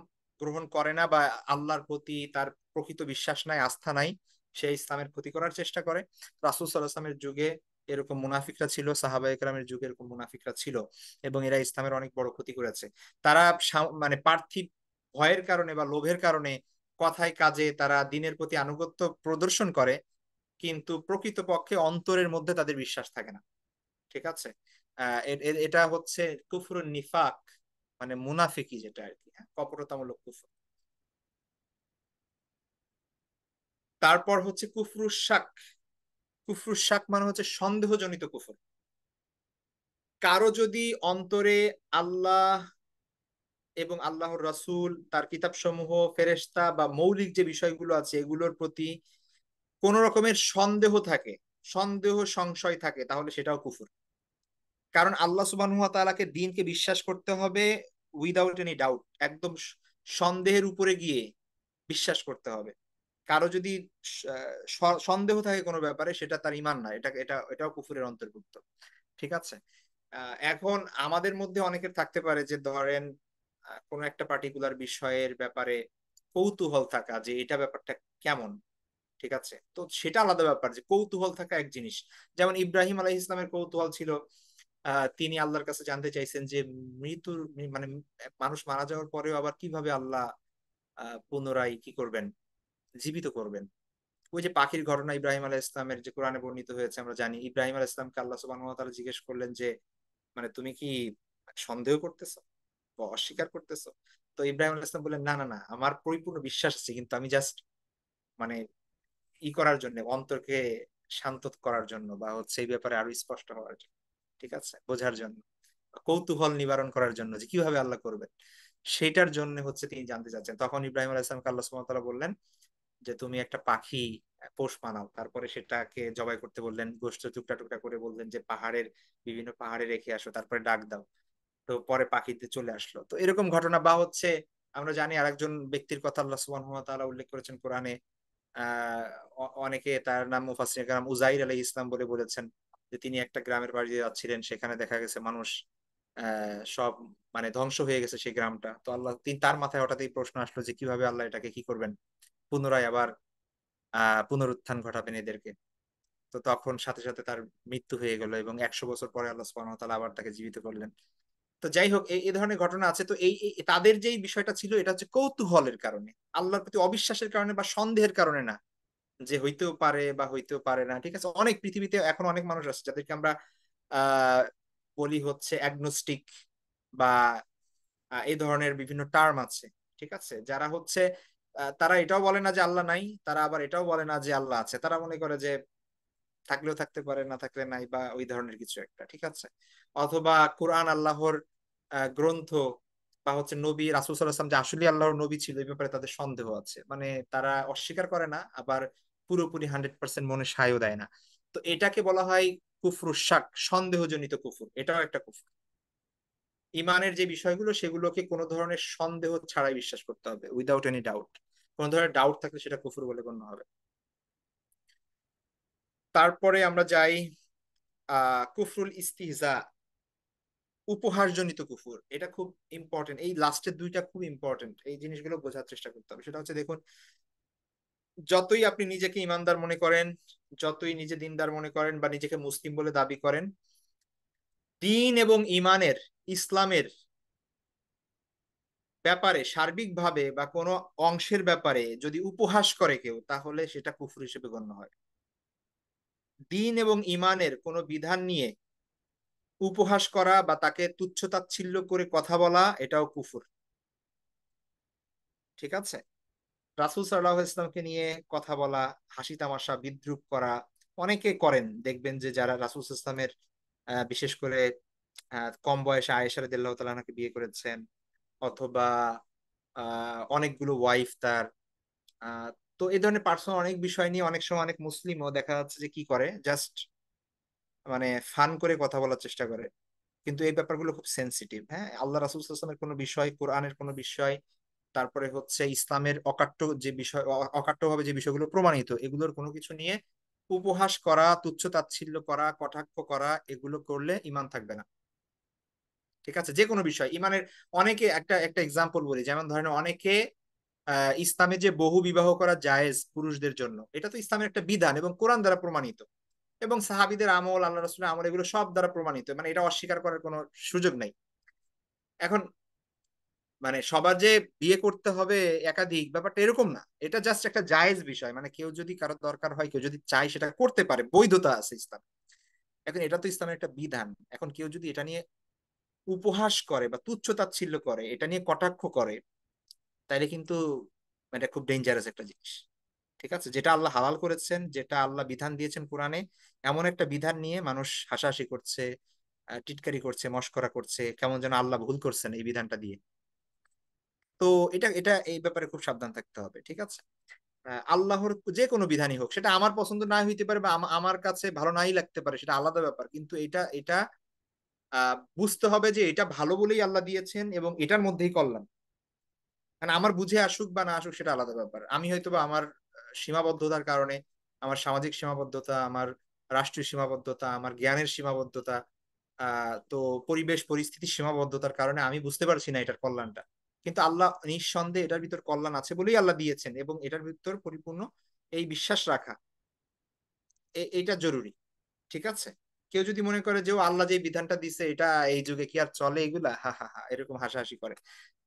গ্রহণ করে না, বা আল্লাহর প্রতি তার প্রকৃত বিশ্বাস নাই, আস্থা নাই, সে ইসলামের ক্ষতি করার চেষ্টা করে। রাসূল সাল্লাল্লাহু আলাইহি ওয়াসাল্লামের যুগে এরকম মুনাফিকরা ছিল, সাহাবায়ে কেরামের যুগে এরকম মুনাফিকরা ছিল, এবং এরা ইসলামের অনেক বড় ক্ষতি করেছে। তারা মানে পার্থিব ভয়ের কারণে বা লোভের কারণে কথায় কাজে তারা দ্বীনের প্রতি আনুগত্য প্রদর্শন করে, কিন্তু প্রকৃতপক্ষে অন্তরের মধ্যে তাদের বিশ্বাস থাকে না। ঠিক আছে। এটা হচ্ছে কুফরুন নিফাক, মানে মুনাফিকি যেটা আর কি, হ্যাঁ, কপটতামূলক কুফর। তারপর হচ্ছে কুফরুশ শাক। কুফরুশ শাক মানে হচ্ছে সন্দেহজনিত কুফর। কারো যদি অন্তরে আল্লাহ এবং আল্লাহর রাসূল, তার কিতাব সমূহ, ফেরেশতা বা মৌলিক যে বিষয়গুলো আছে এগুলোর প্রতি কোন রকমের সন্দেহ থাকে, সন্দেহ সংশয় থাকে, তাহলে সেটাও কুফর। কারণ আল্লাহ সুবহানাহু ওয়া তাআলাকে, দ্বীনকে বিশ্বাস করতে হবে উইদাউট এনি ডাউট, একদম সন্দেহের উপরে গিয়ে বিশ্বাস করতে হবে। কারো যদি সন্দেহ থাকে কোনো ব্যাপারে, সেটা তার ঈমান না, এটাও কুফরের অন্তর্ভুক্ত। ঠিক আছে। এখন আমাদের মধ্যে অনেকের থাকতে পারে যে ধরেন কোনো একটা পার্টিকুলার বিষয়ের ব্যাপারে কৌতূহল থাকা, যে এটা ব্যাপারটা কেমন। ঠিক আছে। তো সেটা আলাদা ব্যাপার, যে কৌতূহল থাকা এক জিনিস। যেমন ইব্রাহিম আলাইহিস ইসলামের কৌতূহল ছিল, তিনি আল্লাহর কাছে জানতে চাইছেন যে মৃত্যুর মানে মানুষ মারা যাওয়ার পরেও আবার কিভাবে আল্লাহ পুনরায় কি করবেন, জীবিত করবেন। ওই যে পাখির ঘটনা ইব্রাহিম আলাইহিস ইসলামের যে কোরআনে বর্ণিত হয়েছে, আমরা জানি ইব্রাহিম আলাইহিস ইসলামকে আল্লাহ সুবহানাহু ওয়া তাআলা জিজ্ঞেস করলেন যে মানে তুমি কি সন্দেহ করতেছো বা অস্বীকার করতেছো? তো ইব্রাহিম আলাইহিস ইসলাম বললেন, না না না, আমার পরিপূর্ণ বিশ্বাস আছে, কিন্তু আমি জাস্ট মানে করার জন্য, অন্তরকে শান্ত করার জন্য, বা হচ্ছে এই ব্যাপারে আরো স্পষ্ট হওয়ার জন্য, ঠিক আছে, বোঝার জন্য, কৌতূহল নিবারণ করার জন্য যে কিভাবে আল্লাহ করবেন, সেটার জন্য হচ্ছে তিনি জানতে চাচ্ছেন। তখন ইব্রাহিম আলাইহিস সালামকে আল্লাহ সুবহানাহু ওয়া তাআলা বললেন যে তুমি একটা পাখি পোষ মানাও, তারপরে সেটাকে জবাই করতে বললেন, গোশত টুকরা টুকরা করে বললেন যে বিভিন্ন পাহাড়ে রেখে আসো, তারপরে ডাক দাও। তো পরে পাখিতে চলে আসলো। তো এরকম ঘটনা, বা হচ্ছে আমরা জানি আরেকজন ব্যক্তির কথা আল্লাহ সুবহানাহু ওয়া তাআলা উল্লেখ করেছেন কোরআনে। আহ অনেকে তার নাম মুফাসসিরিনে কেরাম উজাইর আলাইহিস ইসলাম বলে বলেছেন, যে তিনি একটা গ্রামের বাড়ি দিয়ে যাচ্ছিলেন, সেখানে দেখা গেছে মানুষ সব মানে ধ্বংস হয়ে গেছে সেই গ্রামটা। তো তার মাথায় হঠাৎ এই প্রশ্ন আসলো যে কিভাবে আল্লাহ এটাকে কি করবেন, পুনরায় আবার পুনরুত্থান ঘটাবেন এদেরকে। তো তখন সাথে সাথে তার মৃত্যু হয়ে গেল, এবং 100 বছর পরে আল্লাহ সুবহানাহু ওয়া তাআলা আবার তাকে জীবিত করলেন। তো যাই হোক, এই ধরনের ঘটনা আছে। তো তাদের যেই বিষয়টা ছিল, এটা হচ্ছে কৌতূহলের কারণে, আল্লাহর প্রতি অবিশ্বাসের কারণে বা সন্দেহের কারণে না, যে হইতেও পারে বা হইতেও পারে না। ঠিক আছে। অনেক পৃথিবীতে এখন অনেক মানুষ আছে যাদেরকে আমরা আহ বলি হচ্ছে অ্যাগনোস্টিক, বা এই ধরনের বিভিন্ন টার্ম আছে। ঠিক আছে। যারা হচ্ছে তারা এটাও বলে না যে আল্লাহ নাই, তারা আবার এটাও বলে না যে আল্লাহ আছে, তারা মনে করে যে থাকলেও থাকতে পারে, না থাকলে নাই, বা ওই ধরনের কিছু একটা। ঠিক আছে। অথবা কোরআন আল্লাহর গ্রন্থ, বা হচ্ছে নবী রাসূল সাল্লাল্লাহু আলাইহি ওয়াসাল্লাম যে আসলে আল্লাহর নবী ছিল, এই ব্যাপারে তাদের সন্দেহ আছে। মানে তারা অস্বীকার করে না, আবার পুরোপুরি 100% মনে সায়ও দেয় না। তো এটাকে বলা হয় কুফরু শাক, সন্দেহজনিত কুফর, এটাও একটা কুফর। ইমানের যে বিষয়গুলো সেগুলোকে কোনো ধরনের সন্দেহ ছাড়াই বিশ্বাস করতে হবে, উইদাউট এনি ডাউট। কোনো ধরনের ডাউট থাকলে সেটা কুফর বলে গণ্য হবে। তারপরে আমরা যাই কুফরুল ইস্তিহজা, উপহাসজনিত কুফর। এটা খুব ইম্পর্টেন্ট, এই লাস্টের দুইটা খুব ইম্পর্টেন্ট, এই জিনিসগুলো বোঝার চেষ্টা করতে হবে। সেটা হচ্ছে দেখুন, যতই আপনি নিজেকে ইমানদার মনে করেন, যতই নিজে দিনদার মনে করেন বা নিজেকে মুসলিম বলে দাবি করেন, দিন এবং ইমানের, ইসলামের ব্যাপারে সার্বিকভাবে বা কোনো অংশের ব্যাপারে যদি উপহাস করে কেউ, তাহলে সেটা কুফর হিসেবে গণ্য হয়। দিন এবং ইমানের কোনো বিধান নিয়ে উপহাস করা বা তাকে তুচ্ছ-তাচ্ছিল্য করে কথা বলা, এটাও কুফর। ঠিক আছে? রাসূল সাল্লাল্লাহু আলাইহি ইসলামকে নিয়ে কথা বলা, হাসি তামাশা বিদ্রূপ করা অনেকে করেন। দেখবেন যে যারা রাসূল ইসলামের বিশেষ করে কম বয়সে আয়েশা রাদিয়াল্লাহু তাআলা আনহাকে বিয়ে করেছেন, অথবা অনেকগুলো ওয়াইফ তার, আহ, তো এই ধরনের পার্সোনাল অনেক বিষয় নিয়ে অনেক সময় অনেক মুসলিমও দেখা যাচ্ছে যে কি করে, জাস্ট মানে ফান করে কথা বলার চেষ্টা করে। কিন্তু এই ব্যাপারগুলো খুব সেনসিটিভ। হ্যাঁ, আল্লাহ রাসূল সাল্লাল্লাহু আলাইহি ওয়াসাল্লামের কোনো বিষয়, কোরআনের কোনো বিষয়, তারপরে হচ্ছে ইসলামের অকাট্য যে বিষয়, অকাট্যভাবে যে বিষয়গুলো প্রমাণিত, এগুলোর কোনো কিছু নিয়ে উপহাস করা, তুচ্ছ তাচ্ছিল্য করা, কটাক্ষ করা, এগুলো করলে ইমান থাকবে না। ঠিক আছে? যে কোনো বিষয় ইমানের, অনেকে একটা একটা এক্সাম্পল বলি, যেমন ধরেন অনেকে ইসলামে যে বহু বিবাহ করা জায়েজ পুরুষদের জন্য, এটা তো ইসলামের একটা বিধান এবং কোরআন দ্বারা প্রমাণিত, এবং সাহাবীদের আমল, আল্লাহ রাসূলের আমল, এগুলো সব দ্বারা প্রমাণিত, মানে এটা অস্বীকার করার কোনো সুযোগ নাই। এখন মানে সবার যে বিয়ে করতে হবে একাধিক, ব্যাপারটা এরকম না। এটা জাস্ট একটা জায়েজ বিষয়, মানে কেউ যদি কারো দরকার হয়, কেউ যদি চায়, সেটা করতে পারে, বৈধতা আছে ইসলাম। এখন এটা তো ইসলামের একটা বিধান। এখন কেউ যদি এটা নিয়ে উপহাস করে বা তুচ্ছ তাচ্ছিল্য করে, এটা নিয়ে কটাক্ষ করে, তাইলে কিন্তু এটা খুব ডেঞ্জারাস একটা জিনিস। ঠিক আছে? যেটা আল্লাহ হালাল করেছেন, যেটা আল্লাহ বিধান দিয়েছেন কোরআনে, এমন একটা বিধান নিয়ে মানুষ হাসাহাসি করছে, টিটকারি করছে, মশকরা করছে, কেমন যেন আল্লাহ ভুল করছেন এই বিধানটা দিয়ে। তো এটা এটা এই ব্যাপারে খুব সাবধান থাকতে হবে। ঠিক আছে? আল্লাহর যে কোনো বিধানই হোক, সেটা আমার পছন্দ না হইতে পারে বা আমার কাছে ভালো নাই লাগতে পারে, সেটা আলাদা ব্যাপার, কিন্তু এটা এটা বুঝতে হবে যে এটা ভালো বলেই আল্লাহ দিয়েছেন এবং এটার মধ্যেই কল্যাণ। মানে আমার বুঝে আসুক বা না আসুক সেটা আলাদা ব্যাপার, আমি হয়তো বা আমার সীমাবদ্ধতার কারণে, আমার সামাজিক সীমাবদ্ধতা, আমার রাষ্ট্রীয় সীমাবদ্ধতা, আমার জ্ঞানের সীমাবদ্ধতা, তো পরিবেশ পরিস্থিতির সীমাবদ্ধতার কারণে আমি বুঝতে পারছি না এটার কল্যাণটা। কিন্তু আল্লাহ নিঃসন্দেহে এটার ভিতর কল্যাণ আছে বলেই আল্লাহ দিয়েছেন, এবং এটার ভিতর পরিপূর্ণ এই বিশ্বাস রাখা, এটা জরুরি। ঠিক আছে? কেউ যদি মনে করে যে ও আল্লাহ যে বিধানটা দিছে এটা এই যুগে কি আর চলে, এগুলা হা হা হা এরকম হাসাহাসি করে,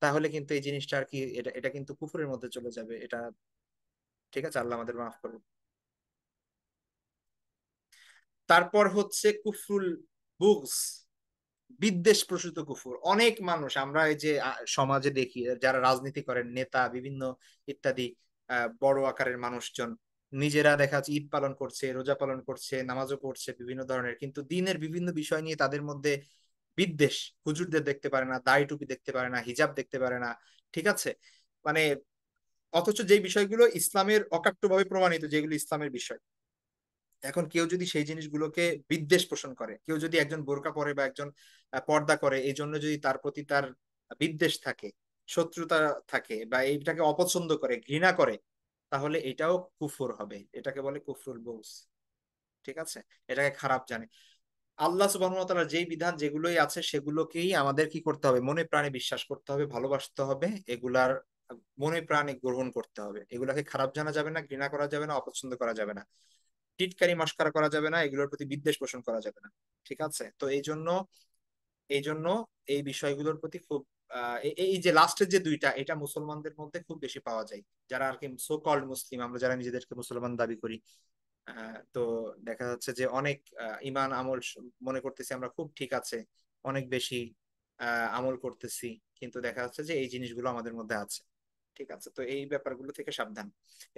তাহলে কিন্তু এই জিনিসটা আর কি, এটা এটা কিন্তু কুফরের মধ্যে চলে যাবে এটা। ঠিক আছে? আল্লাহ আমাদের মাফ করুন। তারপর হচ্ছে কুফরুল বুগস, বিদ্বেষ প্রসূত কুফর। অনেক মানুষ আমরা এই যে সমাজে দেখি, যারা রাজনীতি করেন, নেতা বিভিন্ন ইত্যাদি, বড় আকারের মানুষজন, নিজেরা দেখা যাচ্ছে ঈদ পালন করছে, রোজা পালন করছে, নামাজও পড়ছে বিভিন্ন ধরনের, কিন্তু দিনের বিভিন্ন বিষয় নিয়ে তাদের মধ্যে বিদ্বেষ। হুজুরদের দেখতে পারে না, দাড়ি টুপি দেখতে পারে না, হিজাব দেখতে পারে না। ঠিক আছে? মানে অথচ যে বিষয়গুলো ইসলামের অকাট্যভাবে প্রমাণিত, যেগুলো ইসলামের বিষয়, এখন কেউ যদি সেই জিনিসগুলোকে বিদ্বেষ পোষণ করে, কেউ যদি একজন বোরকা পরে বা একজন পর্দা করে, এই জন্য যদি তার প্রতি তার বিদ্বেষ থাকে, শত্রুতা থাকে, বা এইটাকে অপছন্দ করে, ঘৃণা করে, তাহলে এটাও কুফর হবে। এটাকে বলে কুফরুল বুগস। ঠিক আছে? এটাকে খারাপ জানে। আল্লাহ সুবহানাহু ওয়া তাআলার যেই বিধান যেগুলোই আছে, সেগুলোকেই আমাদের কি করতে হবে, মনে প্রাণে বিশ্বাস করতে হবে, ভালোবাসতে হবে, এগুলার মনে প্রাণে গ্রহণ করতে হবে। এগুলাকে খারাপ জানা যাবে না, ঘৃণা করা যাবে না, অপছন্দ করা যাবে না, টিটকারি মশকরা করা যাবে না, এগুলোর প্রতি বিদ্বেষ পোষণ করা যাবে না। ঠিক আছে? তো এই জন্য এই বিষয়গুলোর প্রতি খুব এই যে লাস্টের যে দুইটা, এটা মুসলমানদের মধ্যে খুব বেশি পাওয়া যায়, যারা আর কি সো কল্ড মুসলিম, আমরা যারা নিজেদেরকে মুসলমান দাবি করি। তো দেখা যাচ্ছে যে অনেক ইমান আমল মনে করতেছি আমরা খুব ঠিক আছে, অনেক বেশি আমল করতেছি, কিন্তু দেখা যাচ্ছে যে এই জিনিসগুলো আমাদের মধ্যে আছে। ঠিক আছে? তো এই ব্যাপারগুলো থেকে সাবধান,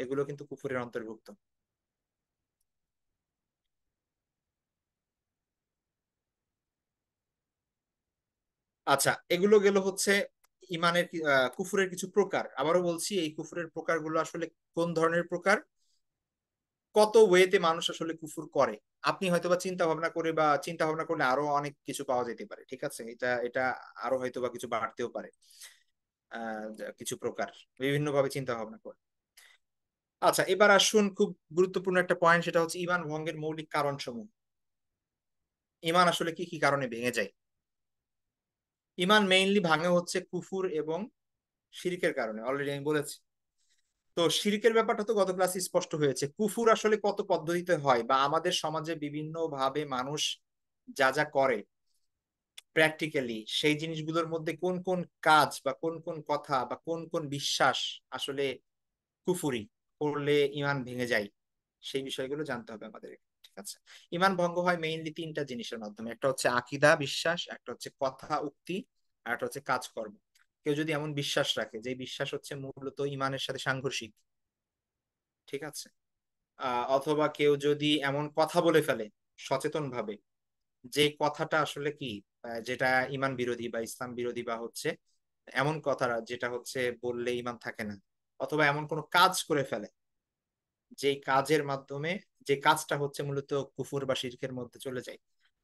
এগুলো কিন্তু কুফুরের অন্তর্ভুক্ত। আচ্ছা, এগুলো গেল হচ্ছে ইমানের কুফুরের কিছু প্রকার। আবারও বলছি, এই কুফুরের প্রকারগুলো আসলে কোন ধরনের প্রকার, কত ওয়েতে মানুষ আসলে কুফর করে। আপনি হয়তোবা চিন্তা ভাবনা করে বা চিন্তা ভাবনা করলে আরো অনেক কিছু পাওয়া যেতে পারে, ঠিক আছে, এটা এটা আরো হয়তোবা কিছু বাড়তেও পারে, কিছু প্রকার বিভিন্ন ভাবে চিন্তা ভাবনা করে। আচ্ছা, এবার আসুন খুব গুরুত্বপূর্ণ একটা পয়েন্ট, সেটা হচ্ছে ঈমান ভঙ্গের মৌলিক কারণ সমূহ। ঈমান আসলে কি কি কারণে ভেঙে যায়? ঈমান মেইনলি ভাঙে হচ্ছে কুফুর এবং শিরকের কারণে, অলরেডি আমি বলেছি। তো শিরকের ব্যাপারটা তো গত ক্লাসে স্পষ্ট হয়েছে। কুফুর আসলে কত পদ্ধতিতে হয়, বা আমাদের সমাজে বিভিন্ন ভাবে মানুষ যা যা করে প্র্যাকটিক্যালি, সেই জিনিসগুলোর মধ্যে কোন কোন কাজ বা কোন কোন কথা বা কোন কোন বিশ্বাস আসলে কুফুরি, করলে ঈমান ভেঙে যায়, সেই বিষয়গুলো জানতে হবে আমাদের। ঠিক আছে, ঈমান ভঙ্গ হয় মেইনলি তিনটা জিনিসের মাধ্যমে। একটা হচ্ছে আকীদা বিশ্বাস, একটা হচ্ছে কথা উক্তি, আর একটা হচ্ছে কাজকর্ম। কেউ যদি এমন বিশ্বাস রাখে যে বিশ্বাস হচ্ছে মূলত ঈমানের সাথে সাংঘর্ষিক, ঠিক আছে, অথবা কেউ যদি এমন কথা বলে ফেলে সচেতন ভাবে, যে কথাটা আসলে কি, যেটা ঈমান বিরোধী বা ইসলাম বিরোধী, বা হচ্ছে এমন কথা যেটা হচ্ছে বললে ঈমান থাকে না, অথবা এমন কোনো কাজ করে ফেলে যে কাজের মাধ্যমে, যে কাজটা হচ্ছে মূলত কুফর বা শিরকের মধ্যে চলে যায়।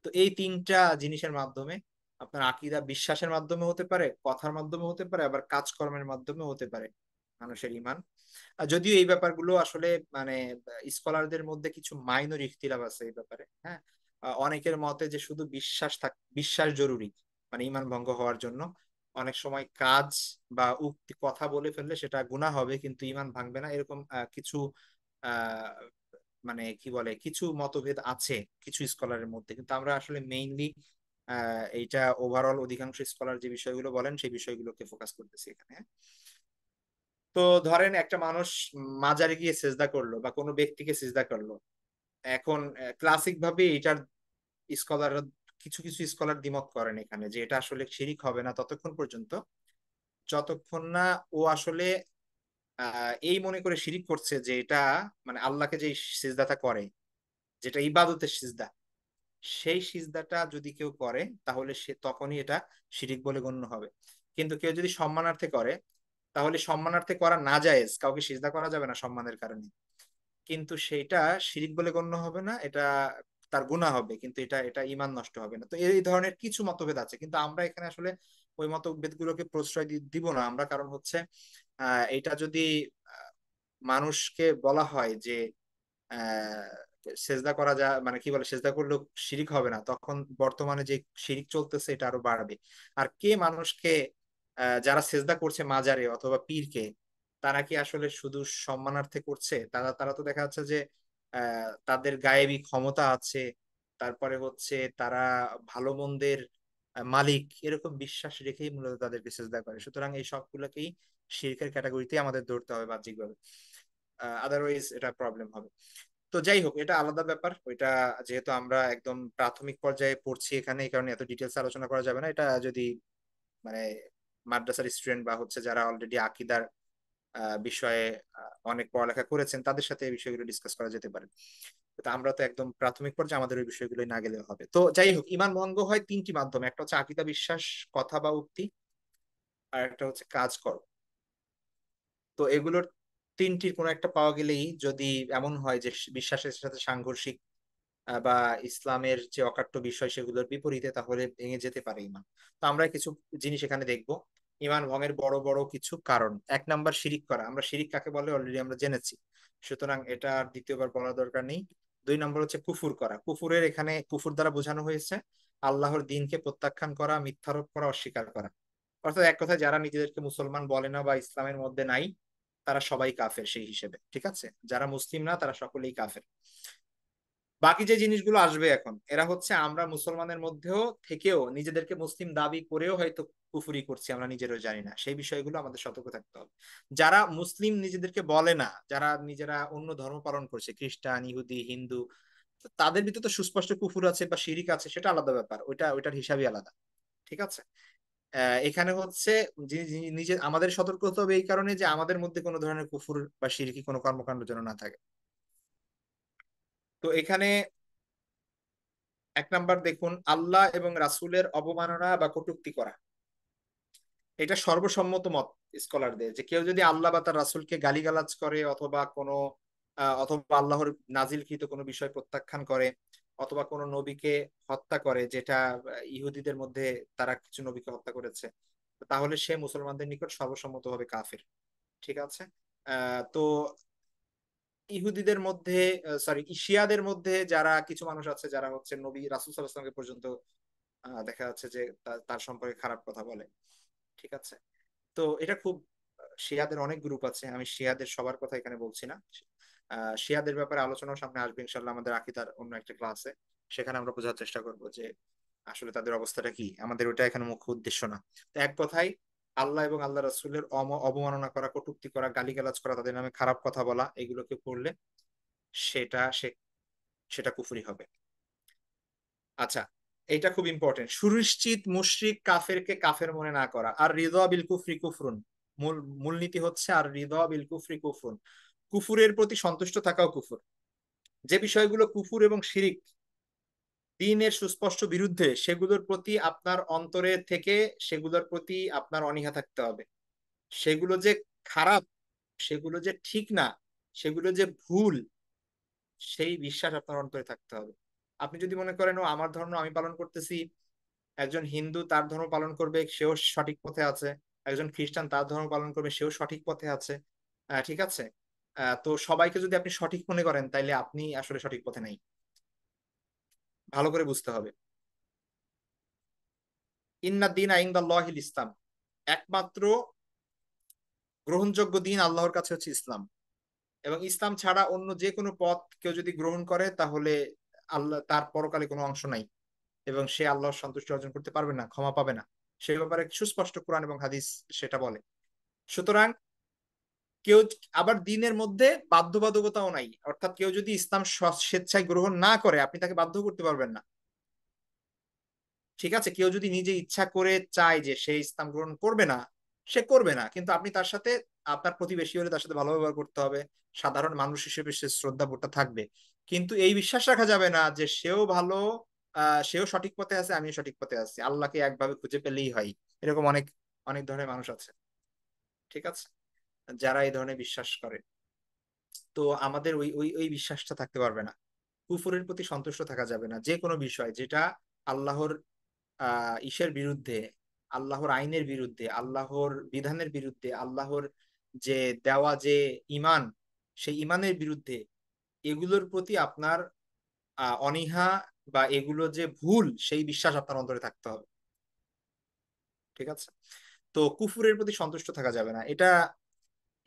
তো এই তিনটা জিনিসের মাধ্যমে, আপনার আকীদা বিশ্বাসের মাধ্যমে হতে পারে, কথার মাধ্যমে হতে পারে, আবার কাজকর্মের মাধ্যমে হতে পারে মানুষের ঈমান। যদিও এই ব্যাপারগুলো আসলে মানে স্কলারদের মধ্যে কিছু মাইনর ইখতিলাফ আছে এই ব্যাপারে, হ্যাঁ। অনেকের মতে যে শুধু বিশ্বাস জরুরি মানে ঈমান ভঙ্গ হওয়ার জন্য। অনেক সময় কাজ বা উক্তি কথা বলে ফেললে সেটা গুনাহ হবে কিন্তু ঈমান ভাঙবে না, এরকম কিছু আহ মানে কি বলে, কিছু মতভেদ আছে কিছু স্কলারের মধ্যে। কিন্তু আমরা আসলে মেইনলি এইটা ওভারঅল অধিকাংশ স্কলার যে বিষয়গুলো বলেন সেই বিষয়গুলোকে ফোকাস করতেছি এখানে, হ্যাঁ? তো ধরেন একটা মানুষ মাজারে গিয়ে সেজদা করলো বা কোনো ব্যক্তিকে সেজদা করলো। এখন ক্লাসিক ভাবে এটার স্কলার, কিছু কিছু স্কলার দ্বিমত করেন এখানে যে এটা আসলে শিরিক হবে না ততক্ষণ পর্যন্ত যতক্ষণ না ও আসলে এই মনে করে শিরিক করছে যে এটা মানে আল্লাহকে যে সিজদাটা করে, যেটা ইবাদতের সিজদা, সেই সিজদাটা যদি কেউ করে তাহলে সে তখনই এটা শিরিক বলে গণ্য হবে। কিন্তু কেউ যদি সম্মানার্থে করে, তাহলে সম্মানার্থে করা না জায়েজ, কাউকে সিজদা করা যাবে না সম্মানের কারণে, কিন্তু সেটা শিরিক বলে গণ্য হবে না, এটা তার গুনাহ হবে, কিন্তু এটা এটা ঈমান নষ্ট হবে না। তো এই ধরনের কিছু মতভেদ আছে, কিন্তু আমরা এখানে আসলে ওই মতভেদ গুলোকে প্রশ্রয় দিব না আমরা, কারণ হচ্ছে এটা যদি আহ, মানুষকে বলা হয় যে আহ সেজদা করা যায় মানে কি বলে সেজদা করলেও শিরিক হবে না, তখন বর্তমানে যে শিরিক চলতেছে এটা আরো বাড়বে। আর কে মানুষকে যারা সেজদা করছে মাজারে অথবা পীরকে, তারা কি আসলে শুধু সম্মানার্থে করছে? তারা তারা তো দেখা যাচ্ছে যে তাদের গায়েবী ক্ষমতা আছে, তারপরে হচ্ছে তারা ভালো মন্দের মালিক, এরকম বিশ্বাস রেখেই মূলত তাদেরকে সেজদা করে। সুতরাং এই সবগুলোকেই শিরকের ক্যাটাগরিতে আমাদের ধরতে হবে বাহ্যিকভাবে, আদারওয়াইজ এটা প্রবলেম হবে। তো যাই হোক, এটা আলাদা ব্যাপার, ওইটা যেহেতু আমরা একদম প্রাথমিক পর্যায়ে পড়ছি এখানে, এই কারণে এত ডিটেলস আলোচনা করা যাবে না। এটা যদি মানে মাদ্রাসার স্টুডেন্ট বা হচ্ছে যারা অলরেডি আকীদার বিষয়ে অনেক পড়ালেখা করেছেন তাদের সাথে এই বিষয়গুলো ডিসকাস করা যেতে পারে। তো আমরা তো একদম প্রাথমিক পর্যায়ে, আমাদের ওই বিষয়গুলো না গেলেও হবে। তো যাই হোক, ঈমান ভঙ্গ হয় তিনটি মাধ্যমে, একটা হচ্ছে আকীদা বিশ্বাস, কথা বা উক্তি, আর একটা হচ্ছে কাজ কর্ম। তো এগুলোর তিনটির কোনো একটা পাওয়া গেলেই, যদি এমন হয় যে বিশ্বাসের সাথে সাংঘর্ষিক বা ইসলামের যে অকাট্য বিষয় সেগুলোর বিপরীতে, তাহলে ভেঙে যেতে পারে ঈমান। তো আমরা কিছু জিনিস এখানে দেখবো। ঈমান ভঙ্গের বড় বড় কিছু কারণ: এক নাম্বার, শিরিক করা। আমরা শিরিক কাকে বলে অলরেডি আমরা জেনেছি, সুতরাং এটা আর দ্বিতীয়বার বলার দরকার নেই। দুই নম্বর হচ্ছে কুফুর করা। কুফুরের এখানে কুফুর দ্বারা বোঝানো হয়েছে আল্লাহর দিনকে প্রত্যাখ্যান করা, মিথ্যারোপ করা, অস্বীকার করা। অর্থাৎ এক কথায় যারা নিজেদেরকে মুসলমান বলে না বা ইসলামের মধ্যে নাই, তারা সবাই কাফের সেই হিসেবে, ঠিক আছে, যারা মুসলিম না তারা সকলেই কাফের। বাকি যে জিনিসগুলো আসবে এখন, এরা হচ্ছে আমরা মুসলমানের মধ্যেও থেকেও নিজেদেরকে মুসলিম দাবি করেও হয়তো কুফরি করছি, আমরা নিজেরাও জানি না, সেই বিষয়গুলো আমাদের সতর্ক থাকতে হবে। যারা মুসলিম নিজেদেরকে বলে না, যারা নিজেরা অন্য ধর্ম পালন করছে, খ্রিস্টান, ইহুদি, হিন্দু, তাদের ভিতরে তো সুস্পষ্ট কুফুর আছে বা শিরিক আছে, সেটা আলাদা ব্যাপার, ওইটার হিসাবই আলাদা, ঠিক আছে। এখানে হচ্ছে নিজে আমাদের সতর্ক হতে হবে এই কারণে যে আমাদের মধ্যে কোনো ধরনের কুফুর বা শিরকি কোনো কর্মকাণ্ড যেন না থাকে। তো এখানে এক নাম্বার দেখুন, আল্লাহ এবং রাসূলের অবমাননা বা কটূক্তি করা। এটা সর্বসম্মত মত স্কলারদের, যে কেউ যদি আল্লাহ বা তার রাসূলকে গালিগালাজ করে অথবা কোনো অথবা আল্লাহর নাজিলকৃত কোনো বিষয় প্রত্যাখ্যান করে, অথবা কোনো নবীকে হত্যা করে, যেটা ইহুদিদের মধ্যে তারা কিছু নবীকে হত্যা করেছে, তাহলে সে মুসলমানদের নিকট সর্বসম্মতভাবে কাফির। ঠিক আছে। তো ইহুদিদের মধ্যে, সরি, শিয়াদের মধ্যে যারা কিছু মানুষ আছে যারা হচ্ছে নবী রাসূল সাল্লাল্লাহু আলাইহি ওয়াসাল্লামকে পর্যন্ত দেখা যাচ্ছে যে তার সম্পর্কে খারাপ কথা বলে। ঠিক আছে। তো এটা খুব, শিয়াদের অনেক গ্রুপ আছে, আমি শিয়াদের সবার কথা এখানে বলছি না। শিয়াদের ব্যাপারে আলোচনাও সামনে আসবে ইনশাল্লাহ আমাদের আকীদার অন্য একটা ক্লাসে। সেখানে আমরা বোঝার চেষ্টা করব যে আসলে তাদের অবস্থাটা কি। আমাদের ওটা এখানে মুখ্য উদ্দেশ্য না। তো এক কথায়, আল্লাহ এবং আল্লাহ রাসূলের অবমাননা করা, কটূক্তি করা, গালিগালাজ করা, তাদের নামে খারাপ কথা বলা, এগুলোকে করলে সেটা সেটা কুফরি হবে। আচ্ছা, এটা খুব ইম্পর্টেন্ট, সুনিশ্চিত মুশরিক কাফেরকে কাফের মনে না করা। আর রিদা বিল কুফরি কুফরুন, মূল মূলনীতি হচ্ছে আর রিদা বিল কুফরি কুফরুন, কুফুরের প্রতি সন্তুষ্ট থাকাও কুফুর। যে বিষয়গুলো কুফুর এবং শিরিক, দ্বীনের সুস্পষ্ট বিরুদ্ধে, সেগুলোর প্রতি আপনার অন্তরে থেকে সেগুলোর প্রতি আপনার অনীহা থাকতে হবে। সেগুলো যে খারাপ, সেগুলো যে ঠিক না, সেগুলো যে ভুল, সেই বিশ্বাস আপনার অন্তরে থাকতে হবে। আপনি যদি মনে করেন ও আমার ধর্ম আমি পালন করতেছি, একজন হিন্দু তার ধর্ম পালন করবে, সেও সঠিক পথে আছে, একজন খ্রিস্টান তার ধর্ম পালন করবে, সেও সঠিক পথে আছে, ঠিক আছে, তো সবাইকে যদি আপনি সঠিক মনে করেন, তাইলে আপনি আসলে সঠিক পথে নাই। ভালো করে বুঝতে হবে। ইন্না দিন ইনদাল্লাহিল ইসলাম, একমাত্র গ্রহণযোগ্য দিন আল্লাহর কাছে হচ্ছে ইসলাম। এবং ইসলাম ছাড়া অন্য যে কোনো পথ কেউ যদি গ্রহণ করে, তাহলে আল্লাহ তার পরকালে কোনো অংশ নাই, এবং সে আল্লাহর সন্তুষ্টি অর্জন করতে পারবে না, ক্ষমা পাবে না। সে ব্যাপারে সুস্পষ্ট কোরআন এবং হাদিস সেটা বলে। সুতরাং কেউ, আবার দিনের মধ্যে বাধ্যবাধকতাও নাই, অর্থাৎ কেউ যদি ইসলাম স্বেচ্ছায় গ্রহণ না করে, আপনি তাকে বাধ্য করতে পারবেন না। ঠিক আছে, কেউ যদি নিজে ইচ্ছা করে চায় যে সে ইসলাম গ্রহণ করবে না, সে করবে না, কিন্তু আপনি তার সাথে, আপনার প্রতিবেশী হলে তার সাথে ভালো ব্যবহার করতে হবে, সাধারণ মানুষ হিসেবে সে শ্রদ্ধাবোধটা থাকবে। কিন্তু এই বিশ্বাস রাখা যাবে না যে সেও ভালো, সেও সঠিক পথে আছে, আমিও সঠিক পথে আছি, আল্লাহকে একভাবে খুঁজে পেলেই হয়। এরকম অনেক অনেক ধরনের মানুষ আছে। ঠিক আছে, যারা এই ধরনের বিশ্বাস করে। তো আমাদের ওই ওই ওই বিশ্বাসটা থাকতে পারবে না। কুফরের প্রতি সন্তুষ্ট থাকা যাবে না, যে কোনো বিষয় যেটা আল্লাহর ইসের বিরুদ্ধে, আল্লাহর আইনের বিরুদ্ধে, আল্লাহর বিধানের বিরুদ্ধে, আল্লাহর যে দেওয়া যে ইমান, সেই ইমানের বিরুদ্ধে, এগুলোর প্রতি আপনার অনীহা, বা এগুলো যে ভুল, সেই বিশ্বাস আপনার অন্তরে থাকতে হবে। ঠিক আছে। তো কুফরের প্রতি সন্তুষ্ট থাকা যাবে না, এটা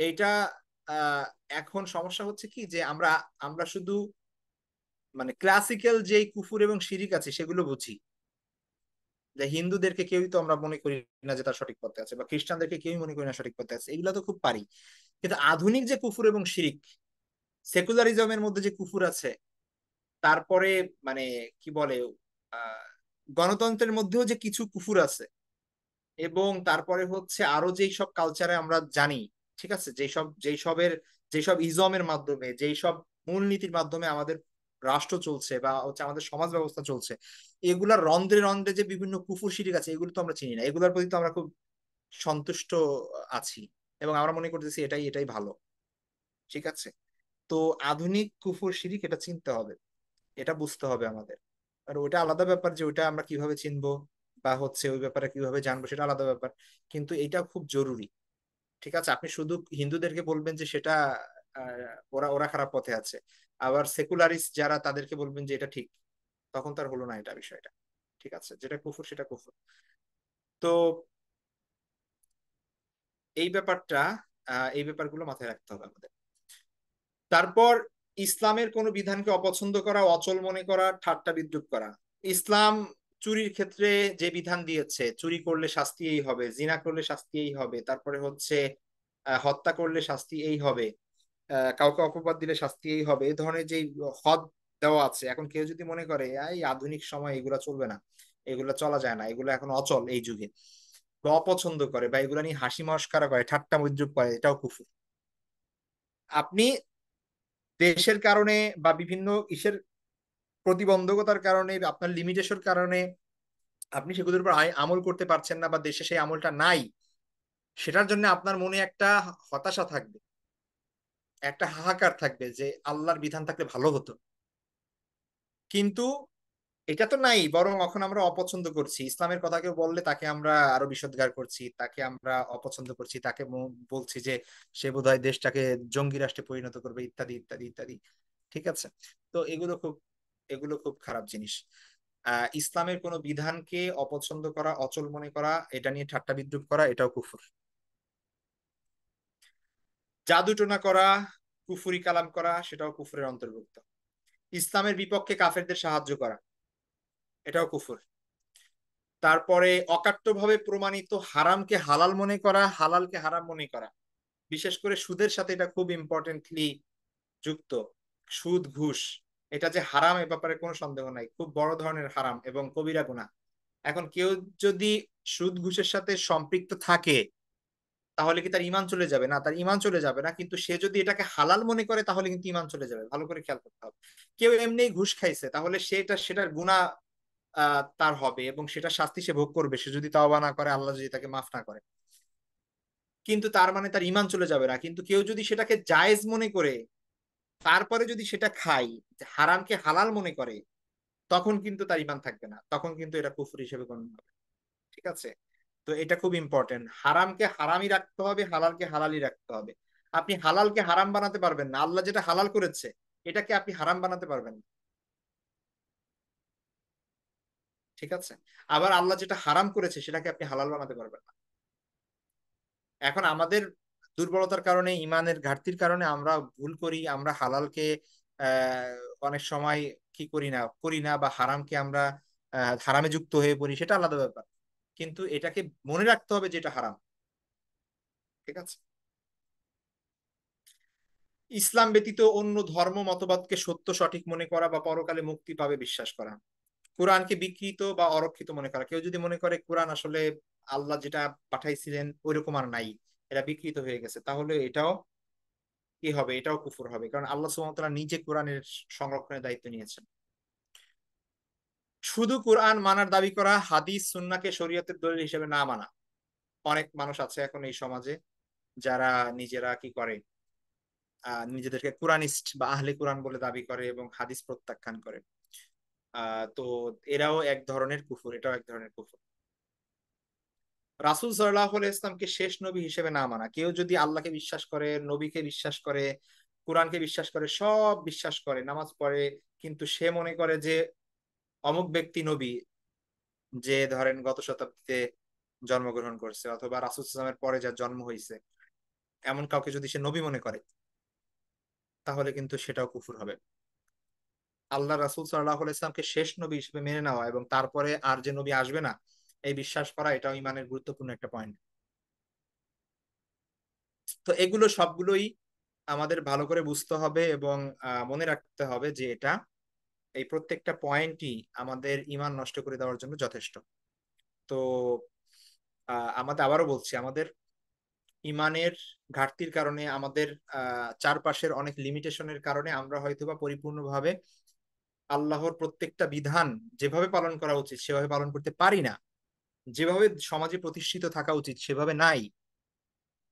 এইটা আহ এখন সমস্যা হচ্ছে কি, যে আমরা আমরা শুধু মানে ক্লাসিক্যাল যেই কুফুর এবং শিরিক আছে সেগুলো বুঝি। যে হিন্দুদেরকে কেউই তো আমরা মনে করি না যে তার সঠিক পথে আছে, বা খ্রিস্টানদেরকে কেউই মনে করি না সঠিক পথে আছে, এগুলো তো খুব পারি। কিন্তু আধুনিক যে কুফুর এবং শিরিক, সেকুলারিজমের মধ্যে যে কুফুর আছে, তারপরে মানে কি বলে, আহ গণতন্ত্রের মধ্যেও যে কিছু কুফুর আছে, এবং তারপরে হচ্ছে আরো যেই সব কালচারে আমরা জানি, ঠিক আছে, যেসব ইজমের মাধ্যমে, যেই সব মূলনীতির মাধ্যমে আমাদের রাষ্ট্র চলছে বা হচ্ছে আমাদের সমাজ ব্যবস্থা চলছে, এগুলার রন্ধ্রে রন্ধ্রে যে বিভিন্ন কুফর শিরিক আছে, এগুলো তো আমরা চিনি না, এগুলোর প্রতি তো আমরা খুব সন্তুষ্ট আছি, এবং আমরা মনে করতেছি এটাই এটাই ভালো। ঠিক আছে। তো আধুনিক কুফর শিরিক এটা চিনতে হবে, এটা বুঝতে হবে আমাদের। আর ওটা আলাদা ব্যাপার যে ওটা আমরা কিভাবে চিনবো, বা হচ্ছে ওই ব্যাপারে কিভাবে জানবো, সেটা আলাদা ব্যাপার। কিন্তু এটা খুব জরুরি। ঠিক আছে, আপনি শুধু হিন্দুদেরকে বলবেন যে সেটা ওরা ওরা খারাপ পথে আছে, আবার সেকুলারিস্ট যারা তাদেরকে বলবেন যে এটা ঠিক, তখন তার হলো না এটা বিষয়টা। ঠিক আছে, যেটা কুফর সেটা কুফর। তো এই ব্যাপারটা, এই ব্যাপারগুলো মাথায় রাখতে হবে আমাদের। তারপর, ইসলামের কোন বিধানকে অপছন্দ করা, অচল মনে করা, ঠাট্টা বিদ্রুপ করা। ইসলাম চুরির ক্ষেত্রে যে বিধান দিয়েছে, চুরি করলে শাস্তি এই হবে, জিনা করলে শাস্তি এই হবে, তারপরে হচ্ছে হত্যা করলে শাস্তি এই হবে, কাউকে অপবাদ দিলে শাস্তি এই হবে, এই ধরনের যে হদ দেওয়া আছে, এখন কেউ যদি মনে করে এই আধুনিক সময় এগুলা চলবে না, এগুলা চলা যায় না, এগুলো এখন অচল এই যুগে, বা অপছন্দ করে, বা এগুলা নিয়ে হাসি মশকরা করে, ঠাট্টা বিদ্রুপ করে, এটাও কুফর। আপনি দেশের কারণে বা বিভিন্ন ইসের প্রতিবন্ধকতার কারণে, আপনার লিমিটেশন কারণে আপনি সেগুলোর উপর আমল করতে পারছেন না, বা দেশে সেই আমলটা নাই, সেটার জন্য আপনার মনে একটা হতাশা থাকবে, একটা হাহাকার থাকবে যে আল্লাহর বিধান থাকলে ভালো হতো। কিন্তু এটা তো নাই, বরং এখন আমরা অপছন্দ করছি। ইসলামের কথা কেউ বললে তাকে আমরা আরো বিষোদ্গার করছি, তাকে আমরা অপছন্দ করছি, তাকে বলছি যে সে বোধহয় দেশটাকে জঙ্গি রাষ্ট্রে পরিণত করবে, ইত্যাদি ইত্যাদি ইত্যাদি। ঠিক আছে? তো এগুলো খুব খারাপ জিনিস। ইসলামের কোনো বিধানকে অপছন্দ করা, অচল মনে করা, এটা নিয়ে ঠাট্টা বিদ্রুপ করা, এটাও কুফর। জাদু টোনা করা, কুফরি কালাম করা, সেটাও কুফরের অন্তর্ভুক্ত। ইসলামের বিপক্ষে কাফেরদের সাহায্য করা, এটাও কুফর। তারপরে অকাট্যভাবে প্রমাণিত হারামকে হালাল মনে করা, হালালকে হারাম মনে করা, বিশেষ করে সুদের সাথে এটা খুব ইম্পর্টেন্টলি যুক্ত। সুদ, ঘুষ, এটা যে হারাম এ ব্যাপারে কোনো সন্দেহ নাই, খুব বড় ধরনের হারাম এবং কবিরা গুনাহ। এখন কেউ যদি সুদ ঘুষের সাথে সম্পৃক্ত থাকে, তাহলে কি তার ইমান চলে যাবে? না, তার ইমান চলে যাবে না, কিন্তু সে যদি এটাকে হালাল মনে করে তাহলে কিন্তু ইমান চলে যাবে। ভালো করে খেয়াল করতে হবে। কেউ এমনি ঘুষ খাইছে, তাহলে সেটার গুনাহ তার হবে এবং সেটা শাস্তি সে ভোগ করবে, সে যদি তাওবা না করে, আল্লাহ যদি তাকে মাফ না করে। কিন্তু তার মানে তার ইমান চলে যাবে না। কিন্তু কেউ যদি সেটাকে জায়েজ মনে করে তারপরে যদি সেটা খায়, হারামকে হালাল মনে করে, তখন কিন্তু তার ইমান থাকবে না, তখন কিন্তু এটা কুফর হিসেবে গণ্য হবে। ঠিক আছে? তো এটা খুব ইম্পর্টেন্ট। হারামকে হারামই রাখতে হবে, হালালকে হালালই রাখতে হবে। আপনি হালালকে হারাম বানাতে পারবেন না। আল্লাহ যেটা হালাল করেছে এটাকে আপনি হারাম বানাতে পারবেন না। ঠিক আছে? আবার আল্লাহ যেটা হারাম করেছে সেটাকে আপনি হালাল বানাতে পারবেন না। এখন আমাদের দুর্বলতার কারণে, ইমানের ঘাটতির কারণে আমরা ভুল করি। আমরা হালালকে আহ, অনেক সময় কি করি না, বা হারামকে আমরা হারামে যুক্ত হয়ে পড়ি, সেটা আলাদা ব্যাপার। কিন্তু এটাকে মনে রাখতে হবে যে এটা হারাম। ঠিক আছে? ইসলাম ব্যতীত অন্য ধর্ম মতবাদকে সত্য সঠিক মনে করা বা পরকালে মুক্তি পাবে বিশ্বাস করা। কোরআনকে বিকৃত বা অরক্ষিত মনে করা, কেউ যদি মনে করে কোরআন আসলে আল্লাহ যেটা পাঠাইছিলেন ওইরকম আর নাই, এটা বিকৃত হয়ে গেছে, তাহলে এটাও কি হবে? এটাও কুফর হবে, কারণ আল্লাহ সুবহানাহু ওয়া তাআলা নিজে কোরআনের সংরক্ষণের দায়িত্ব নিয়েছেন। শুধু কোরআন মানার দাবি করা, হাদিস সুন্নাহকে শরীয়তের দলিল হিসেবে না মানা। অনেক মানুষ আছে এখন এই সমাজে যারা নিজেরা কি করে, নিজেদেরকে কোরআনিস্ট বা আহলে কোরআন বলে দাবি করে এবং হাদিস প্রত্যাখ্যান করে। তো এরাও এক ধরনের কুফর, এটাও এক ধরনের কুফর। রাসূল সাল্লাল্লাহু আলাইহি ইসলামকে শেষ নবী হিসেবে না মানা, কেউ যদি আল্লাহকে বিশ্বাস করে, নবীকে বিশ্বাস করে, কোরআনকে বিশ্বাস করে, সব বিশ্বাস করে, নামাজ পড়ে, কিন্তু সে মনে করে যে অমুক ব্যক্তি নবী, যে ধরেন গত শতাব্দীতে জন্মগ্রহণ করছে অথবা রাসূল সাল্লাল্লাহু আলাইহি ওয়াসাল্লামের পরে যার জন্ম হয়েছে, এমন কাউকে যদি সে নবী মনে করে, তাহলে কিন্তু সেটাও কুফর হবে। আল্লাহ রাসূল সাল্লাল্লাহু আলাইহি ইসলামকে শেষ নবী হিসেবে মেনে নেওয়া এবং তারপরে আর যে নবী আসবে না এই বিশ্বাস করা, এটাও ইমানের গুরুত্বপূর্ণ একটা পয়েন্ট। তো এগুলো সবগুলোই আমাদের ভালো করে বুঝতে হবে এবং মনে রাখতে হবে যে এটা, এই প্রত্যেকটা পয়েন্টই আমাদের ইমান নষ্ট করে দেওয়ার জন্য যথেষ্ট। তো আমাদের আবারও বলছি, আমাদের ইমানের ঘাটতির কারণে, আমাদের চারপাশের অনেক লিমিটেশনের কারণে আমরা হয়তোবা পরিপূর্ণভাবে আল্লাহর প্রত্যেকটা বিধান যেভাবে পালন করা উচিত সেভাবে পালন করতে পারি না, যেভাবে সমাজে প্রতিষ্ঠিত থাকা উচিত সেভাবে নাই।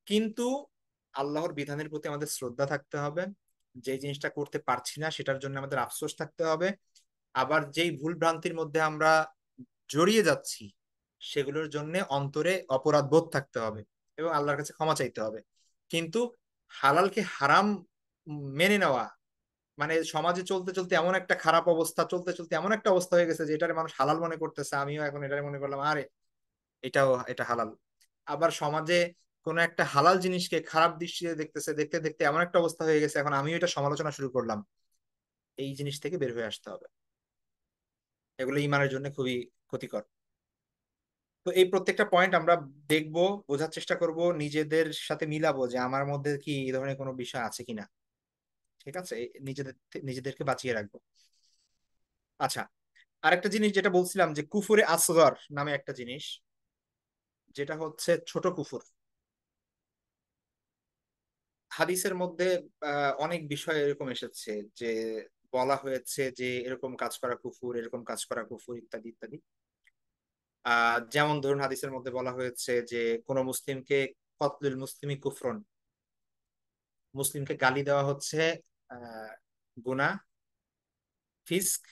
কিন্তু আল্লাহর বিধানের প্রতি আমাদের শ্রদ্ধা থাকতে হবে। যে জিনিসটা করতে পারছি না সেটার জন্য আমাদের আফসোস থাকতে হবে। আবার যেই ভুল ভ্রান্তির মধ্যে আমরা জড়িয়ে যাচ্ছি সেগুলোর জন্য অন্তরে অপরাধ বোধ থাকতে হবে এবং আল্লাহর কাছে ক্ষমা চাইতে হবে। কিন্তু হালালকে হারাম মেনে নেওয়া, মানে সমাজে চলতে চলতে এমন একটা খারাপ অবস্থা, চলতে চলতে এমন একটা অবস্থা হয়ে গেছে যে এটারে মানুষ হালাল মনে করতেছে, আমিও এখন এটারে মনে করলাম আরে এটা হালাল। আবার সমাজে কোন একটা হালাল জিনিসকে খারাপ দৃষ্টিতে দেখতেছে, দেখতে দেখতে এমন একটা অবস্থা হয়ে গেছে এখন আমিও এটা সমালোচনা শুরু করলাম। এই জিনিস থেকে বের হয়ে আসতে হবে। এগুলো ইমানের জন্য খুবই ক্ষতিকর। তো এই প্রত্যেকটা পয়েন্ট আমরা দেখবো, বোঝার চেষ্টা করব, নিজেদের সাথে মিলাবো যে আমার মধ্যে কি এই ধরনের কোনো বিষয় আছে কিনা। ঠিক আছে? নিজেদেরকে বাঁচিয়ে রাখবো। আচ্ছা, আরেকটা জিনিস যেটা বলছিলাম যে কুফুরে আসগর নামে একটা জিনিস, যেটা হচ্ছে ছোট কুফুর। হাদিসের মধ্যে অনেক বিষয় এরকম এসেছে যে বলা হয়েছে যে এরকম কাজ করা কুফুর, এরকম কাজ করা কুফুর, ইত্যাদি ইত্যাদি। যেমন ধরুন হাদিসের মধ্যে বলা হয়েছে যে কোন মুসলিমকে কতলুল মুসলিমি কুফরন, মুসলিমকে গালি দেওয়া হচ্ছে আহ গুনাহ, ফিস্ক,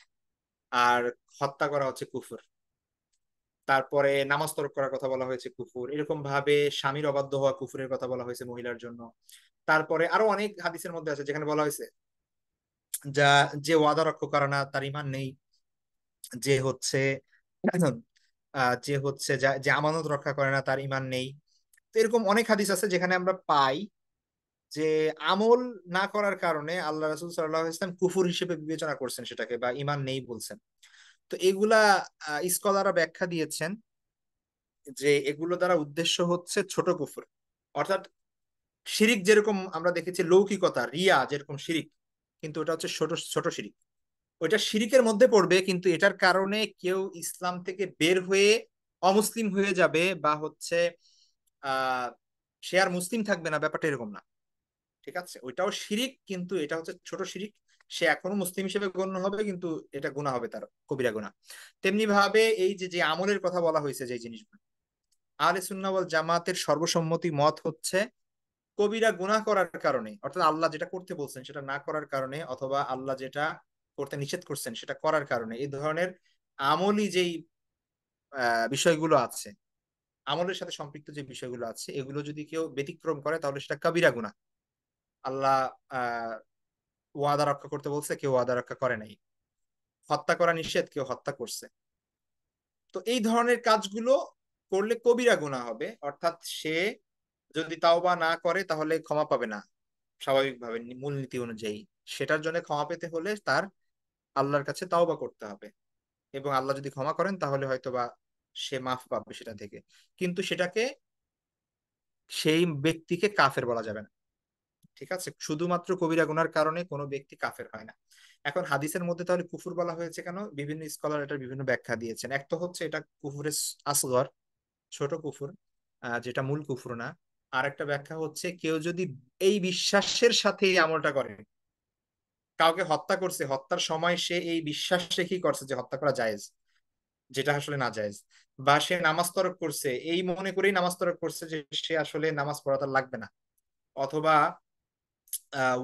আর হত্যা করা হচ্ছে কুফর। তারপরে নামাজ তরক করার কথা বলা হয়েছে কুফুর, এরকম ভাবে স্বামীর অবাধ্য হওয়া কুফুরের কথা বলা হয়েছে মহিলার জন্য। তারপরে আরো অনেক হাদিসের মধ্যে আছে যেখানে বলা হয়েছে যা যে ওয়াদা রক্ষা করে না তার ঈমান নেই, যে হচ্ছে যে হচ্ছে যে আমানত রক্ষা করে না তার ঈমান নেই। তো এরকম অনেক হাদিস আছে যেখানে আমরা পাই যে আমল না করার কারণে আল্লাহ রাসূল সাল্লাল্লাহু আলাইহি ওয়াসাল্লাম কুফর হিসেবে বিবেচনা করছেন সেটাকে, বা ঈমান নেই বলছেন। তো এগুলা স্কলাররা ব্যাখ্যা দিয়েছেন যে এগুলো দ্বারা উদ্দেশ্য হচ্ছে ছোট কুফর, অর্থাৎ শিরিক যেরকম আমরা দেখেছি লৌকিকতা রিয়া যেরকম শিরিক, কিন্তু ওটা হচ্ছে ছোট ছোট শিরিক। ওইটা শিরিকের মধ্যে পড়বে, কিন্তু এটার কারণে কেউ ইসলাম থেকে বের হয়ে অমুসলিম হয়ে যাবে বা হচ্ছে আহ সে আর মুসলিম থাকবে না, ব্যাপারটা এরকম না। ঠিক আছে, ওইটাও শিরিক, কিন্তু এটা হচ্ছে ছোট শিরিক। সে এখনো মুসলিম হিসেবে গণ্য হবে, কিন্তু এটা গুনাহ হবে, তার কবিরা গুনাহ। তেমনি ভাবে এই যে যে আমলের কথা বলা হয়েছে যে জিনিসগুলো, আহলে সুন্নাহ ওয়াল জামাতের সর্বসম্মতি মত হচ্ছে কবিরা গুনাহ করার কারণে, অর্থাৎ আল্লাহ যেটা করতে বলছেন সেটা না করার কারণে, অথবা আল্লাহ যেটা করতে নিষেধ করছেন সেটা করার কারণে, এই ধরনের আমলি যেই বিষয়গুলো আছে, আমলের সাথে সম্পৃক্ত যে বিষয়গুলো আছে, এগুলো যদি কেউ ব্যতিক্রম করে তাহলে সেটা কবিরা গুনাহ। আল্লাহ আহ ওয়াদা রক্ষা করতে বলছে, কেউ ওয়াদা রক্ষা করে নাই। হত্যা করা নিষেধ, কেউ হত্যা করছে। তো এই ধরনের কাজগুলো করলে কবিরা গুনাহ হবে, অর্থাৎ সে যদি তাওবা না করে তাহলে ক্ষমা পাবে না স্বাভাবিকভাবে মূলনীতি অনুযায়ী। সেটার জন্য ক্ষমা পেতে হলে তার আল্লাহর কাছে তাওবা করতে হবে, এবং আল্লাহ যদি ক্ষমা করেন তাহলে হয়তোবা সে মাফ পাবে সেটা থেকে। কিন্তু সেটাকে সেই ব্যক্তিকে কাফের বলা যাবে না। ঠিক আছে, শুধুমাত্র কবিরা গুনার কারণে কোনো ব্যক্তি কাফের হয় না। এখন হাদিসের মধ্যে তাহলে কুফুর বলা হয়েছে কেন, বিভিন্ন স্কলার এটার বিভিন্ন ব্যাখ্যা দিয়েছেন। এক তো হচ্ছে এটা কুফুরের আসগর, ছোট কুফুর, যেটা মূল কুফুর না। আর একটা ব্যাখ্যা হচ্ছে কেউ যদি এই বিশ্বাসের সাথে এই আমলটা করে, কাউকে হত্যা করছে, হত্যার সময় সে এই বিশ্বাস রেখেই করছে যে হত্যা করা জায়েজ, যেটা আসলে না জায়েজ। বা সে নামাজ তরক করছে এই মনে করেই নামাজ তরক করছে যে সে আসলে নামাজ পড়া তার লাগবে না। অথবা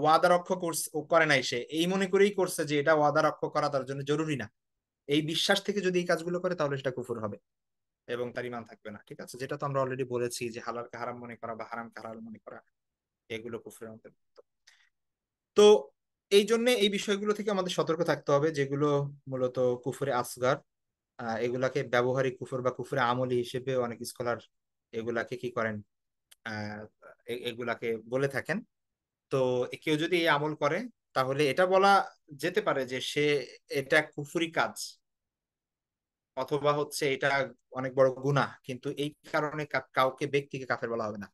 ওয়াদা রক্ষা করছে ও করে নাই, সে এই মনে করেই করছে যে এটা ওয়াদা রক্ষা করা তার জন্য জরুরি না। এই বিশ্বাস থেকে যদি এই কাজগুলো করে তাহলে সেটা কুফর হবে এবং তার ঈমান থাকবে না। ঠিক আছে, যেটা তো আমরা অলরেডি বলেছি যে হালালকে হারাম মনে করা বা হারামকে হালাল মনে করা, এগুলো কুফরের অন্তর্ভুক্ত। তো এই জন্য এই বিষয়গুলো থেকে আমাদের সতর্ক থাকতে হবে, যেগুলো মূলত কুফরে আসগার। এগুলাকে ব্যবহারিক কুফর বা কুফরে আমলি হিসেবে অনেক স্কলার এগুলাকে কি করেন, আহ এগুলাকে বলে থাকেন। তো কেউ যদি এই আমল করে তাহলে এটা বলা যেতে পারে যে সে এটা কুফরি কাজ, অথবা হচ্ছে এটা অনেক বড় গুনাহ, কিন্তু এই কারণে কাউকে ব্যক্তিকে কাফের বলা হবে না।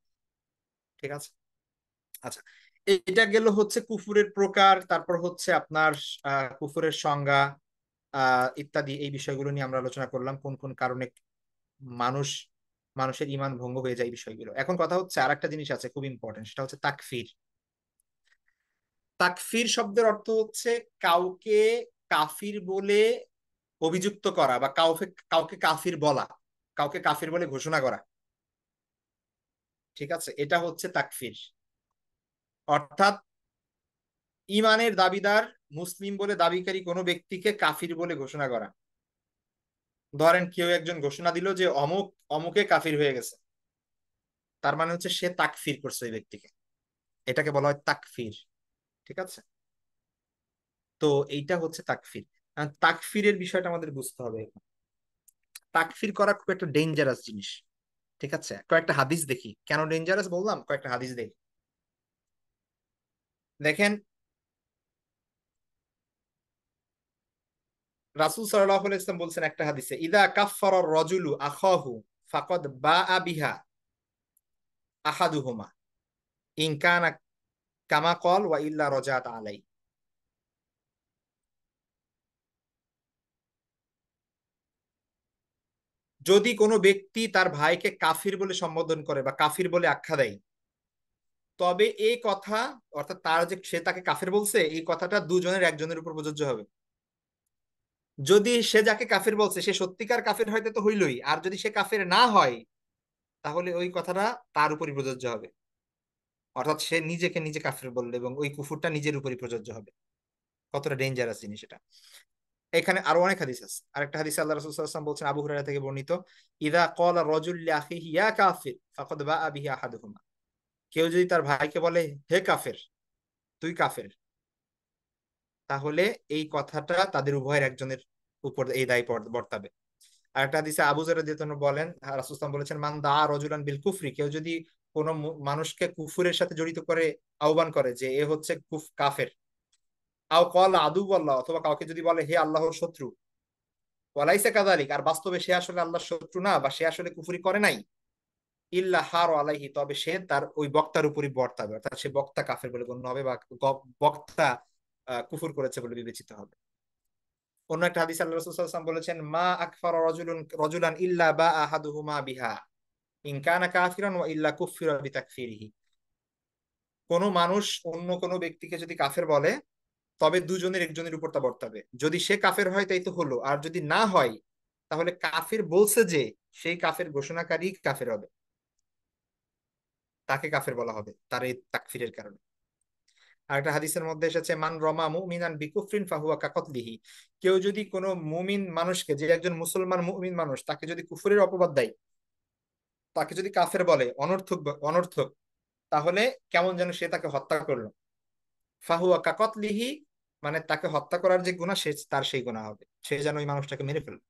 ঠিক আছে। আচ্ছা, এটা গেল হচ্ছে কুফুরের প্রকার, তারপর হচ্ছে আপনার কুফুরের সংজ্ঞা ইত্যাদি। এই বিষয়গুলো নিয়ে আমরা আলোচনা করলাম, কোন কোন কারণে মানুষ মানুষের ঈমান ভঙ্গ হয়ে যায় এই বিষয়গুলো। এখন কথা হচ্ছে আর একটা জিনিস আছে খুব ইম্পর্টেন্ট, সেটা হচ্ছে তাকফির। তাকফির শব্দের অর্থ হচ্ছে কাউকে কাফির বলে অভিযুক্ত করা, বা কাউকে কাউকে কাফির বলা, কাউকে কাফির বলে ঘোষণা করা। ঠিক আছে, এটা হচ্ছে তাকফির। অর্থাৎ ইমানের দাবিদার, মুসলিম বলে দাবিকারী কোনো ব্যক্তিকে কাফির বলে ঘোষণা করা। ধরেন কেউ একজন ঘোষণা দিল যে অমুক অমুকে কাফির হয়ে গেছে, তার মানে হচ্ছে সে তাকফির করছে ওই ব্যক্তিকে, এটাকে বলা হয় তাকফির। ঠিক আছে, তো এইটা হচ্ছে তাকফির। তাকফিরের বিষয়টা আমাদের বুঝতে হবে। তাকফির করা খুব একটা ডেঞ্জারাস জিনিস। ঠিক আছে, কয়েকটা হাদিস দেখি কেন ডেঞ্জারাস বললাম, কয়েকটা হাদিস দেখি। দেখেন, রাসূল সাল্লাল্লাহু আলাইহি ওয়াসাল্লাম বলছেন একটা হাদিসে, ইদা কাফফারা রাজুলু আখাহু ফাকাদ বাআ বিহা আহাদুহুমা ইন কানা কামা ক্বাল ওয়া ইল্লা রাজাত আলাই। যদি কোনো ব্যক্তি তার ভাইকে কাফির বলে সম্বোধন করে বা কাফির বলে আখ্যা দেয়, তবে এই কথা, অর্থাৎ তার যে সে তাকে কাফির বলছে, এই কথাটা দুজনের একজনের উপর প্রযোজ্য হবে। যদি সে যাকে কাফির বলছে সে সত্যিকার কাফির হয়তো তো হইলই, আর যদি সে কাফির না হয় তাহলে ওই কথাটা তার উপরই প্রযোজ্য হবে। অর্থাৎ সে নিজেকে নিজে কাফের বললো এবং ওই কুফুরটা নিজের উপরই প্রযোজ্য হবে। কতটা ডেঞ্জারাস জিনিস এটা। এখানে আরো অনেক হাদিস আছে। আরেকটা হাদিসে আল্লাহ রাসূল সাল্লাল্লাহু আলাইহি ওয়াসাল্লাম বলছেন, আবু হুরায়রা থেকে বর্ণিত, ইযা ক্বালা রাজুল লিআখিহি ইয়া কাফির ফাকাদ বাআ বিহি আহাদুহুমা। কেউ যদি তার ভাইকে বলে হে কাফের, তুই কাফের, তাহলে এই কথাটা তাদের উভয়ের একজনের উপর এই দায় বর্তাবে। আর একটা হাদিসে আবু যর রাদিয়াল্লাহু আনহু বলেন, রাসূল সাল্লাল্লাহু আলাইহি ওয়াসাল্লাম বলেছেন, মান দা রাজুলান বিল কুফরি, কেউ যদি কোন মানুষকে কুফরের সাথে জড়িত করে আহ্বান করে যে এ হচ্ছে কাফের, আও ক্বালা আদু আল্লাহ, অথবা কাউকে যদি বলে হে আল্লাহর শত্রু, ওয়ালাইসা কাযালিক, আর বাস্তবে সে আসলে আল্লাহর শত্রু না বা সে আসলে কুফরি করে নাই, ইল্লা হার আলাইহি, তবে সে তার ওই বক্তার উপরই বর্তাবে, অর্থাৎ সে বক্তা কাফের বলে গণ্য হবে বা বক্তা কুফর করেছে বলে বিবেচিত হবে। অন্য একটা হাদিস আল্লাহ রাসূল সাল্লাল্লাহু আলাইহি ওয়াসাল্লাম বলেছেন, মা আকফারা রাজুলান ইল্লা বা আহাদুহুমা বিহা ইন কানা কাফিরান ওয়া ইল্লা কুফিরা বিতাকফিরিহি। কোন মানুষ অন্য কোন ব্যক্তিকে যদি কাফের বলে, তবে দুজনের একজনের উপর তা বর্তাবে। যদি সে কাফের হয় তাই তো হলো, আর যদি না হয় তাহলে কাফির বলছে যে সেই কাফের ঘোষণাকারী কাফের হবে, তাকে কাফের বলা হবে তার এই তাকফিরের কারণে। আর একটা হাদিসের মধ্যে এসেছে, মান রমা মুমিনান বিকুফরিন ফাহুয়া কাকতলিহি, কেউ যদি কোনো মুমিন মানুষকে, যে একজন মুসলমান মুমিন মানুষ, তাকে যদি কুফরের অপবাদ দেয়, তাকে যদি কাফের বলে অনর্থক অনর্থক, তাহলে কেমন যেন সে তাকে হত্যা করলো। ফাহুয়া কাকতলিহি, মানে তাকে হত্যা করার যে গুনাহ, সে তার সেই গুনাহ হবে, সে যেন ওই মানুষটাকে মেরে ফেললো।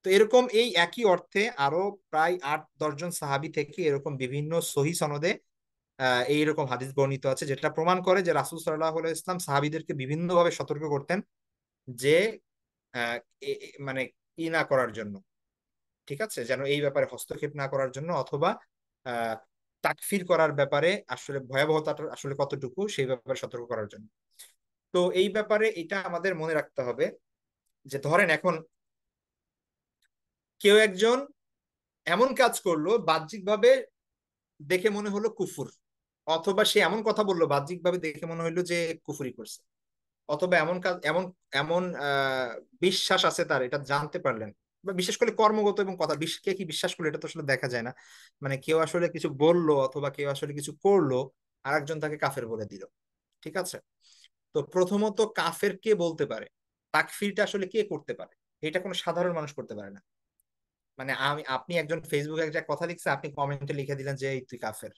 তো এরকম এই একই অর্থে আরো প্রায় 8-10 জন সাহাবী থেকে এরকম বিভিন্ন সহিহ সনদে এইরকম হাদিস বর্ণিত আছে, যেটা প্রমাণ করে যে রাসূল সাল্লাল্লাহু আলাইহি ওয়াসাল্লাম সাহাবীদেরকে বিভিন্ন ভাবে সতর্ক করতেন যে আহ, মানে ই না করার জন্য, ঠিক আছে, যেন এই ব্যাপারে হস্তক্ষেপ না করার জন্য, অথবা আহ তাকফির করার ব্যাপারে আসলে ভয়াবহতাটা আসলে কতটুকু সেই ব্যাপারে সতর্ক করার জন্য। তো এই ব্যাপারে এটা আমাদের মনে রাখতে হবে যে ধরেন এখন কেউ একজন এমন কাজ করলো বাহ্যিকভাবে দেখে মনে হলো কুফুর, অথবা সে এমন কথা বললো বাহ্যিকভাবে দেখে মনে হলো যে কুফুরি করছে, অথবা এমন কাজ এমন এমন বিশ্বাস আছে তার, এটা জানতে পারলেন, বা বিশেষ করে কর্মগত এবং কথা কে কি বিশ্বাস করলো এটা তো আসলে দেখা যায় না, মানে কেউ আসলে কিছু বললো অথবা কেউ আসলে কিছু করলো, আর একজন তাকে কাফের বলে দিল, ঠিক আছে। তো প্রথমত কাফের কে বলতে পারে, তাকফিরটা আসলে কে করতে পারে? এটা কোনো সাধারণ মানুষ করতে পারে না। মানে আপনি একজন ফেসবুকে একটা কথা লিখছে, আপনি কমেন্টে লিখে দিলেন যে এই তুই কাফের,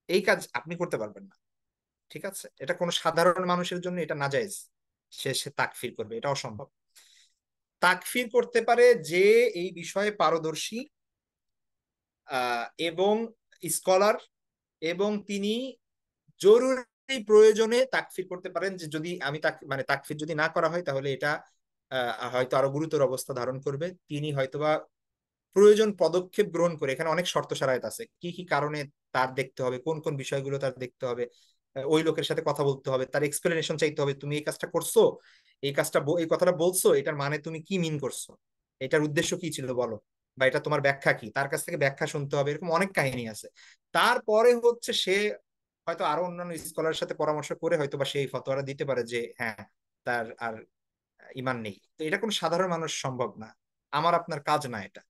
এই কাজ আপনি করতে পারবেন না, ঠিক আছে। এটা কোনো সাধারণ মানুষের জন্য এটা নাজায়েজ, সে সে তাকফির করবে, এটা অসম্ভব। তাকফির করতে পারে যে এই বিষয়ে পারদর্শী এবং স্কলার, এবং তিনি জরুরি প্রয়োজনে তাকফির করতে পারেন, যে যদি আমি মানে তাকফির যদি না করা হয় তাহলে এটা হয়তো আরো গুরুতর অবস্থা ধারণ করবে, তিনি হয়তোবা প্রয়োজন পদক্ষেপ গ্রহণ করে, এখানে অনেক শর্ত সারায়ত আছে, কি কি কারণে তার দেখতে হবে, কোন কোন বিষয়গুলো তার দেখতে হবে, ওই লোকের সাথে কথা বলতে হবে, তার এক্সপ্লেনেশন চাইতে হবে, তুমি এই কাজটা করছো, এই কাজটা এই কথাটা বলছো, এটার মানে তুমি কি মিন করছো, এটার উদ্দেশ্য কি ছিল বলো, বা এটা তোমার ব্যাখ্যা কি, তার কাছ থেকে ব্যাখ্যা শুনতে হবে, এরকম অনেক কাহিনী আছে। তারপরে হচ্ছে সে হয়তো আরো অন্যান্য স্কলারের সাথে পরামর্শ করে হয়তো বা সেই ফতোয়াটা দিতে পারে যে হ্যাঁ তার আর ইমান নেই। তো এটা কোনো সাধারণ মানুষ সম্ভব না, আমার আপনার কাজ না এটা,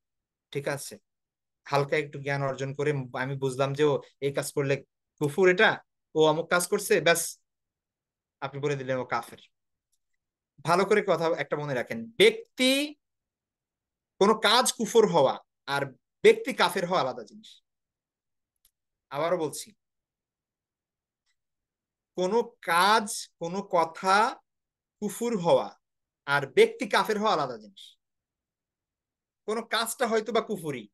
ঠিক আছে। হালকা একটু জ্ঞান অর্জন করে আমি বুঝলাম যে ও এই কাজ করলে কুফুর, এটা ও অমুক কাজ করছে, ব্যাস আপনি বলে দিলেন ও কাফের। ভালো করে কথা একটা মনে রাখেন, ব্যক্তি কোনো কাজ কুফর হওয়া আর ব্যক্তি কাফের হওয়া আলাদা জিনিস। আবারও বলছি, কোনো কাজ, কোনো কথা কুফুর হওয়া আর ব্যক্তি কাফের হওয়া আলাদা জিনিস। কোনো কাজটা হয়তো বা কুফুরি,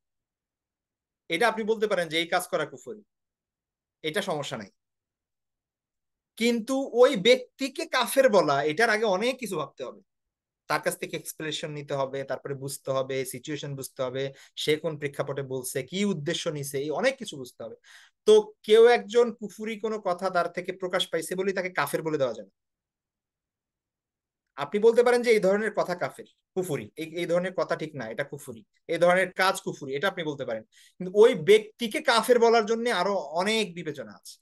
এটা আপনি বলতে পারেন যে এই কাজ করা কুফুরি, এটা সমস্যা নাই, কিন্তু ওই ব্যক্তিকে কাফের বলা এটার আগে অনেক কিছু ভাবতে হবে, তার কাছ থেকে এক্সপ্লেনেশন নিতে হবে, তারপরে বুঝতে হবে, সিচুয়েশন বুঝতে হবে, সে কোন প্রেক্ষাপটে বলছে, কি উদ্দেশ্য নিছে, এই অনেক কিছু বুঝতে হবে। তো কেউ একজন কুফুরি কোনো কথা তার থেকে প্রকাশ পাইছে বলে তাকে কাফের বলে দেওয়া যাবে না। আপনি বলতে পারেন যে এই ধরনের কথা কাফের, কুফুরি, এই এই ধরনের কথা ঠিক না, এটা কুফুরি, এই ধরনের কাজ কুফুরি, এটা আপনি বলতে পারেন, কিন্তু ওই ব্যক্তিকে কাফের বলার জন্য আরো অনেক বিবেচনা আছে।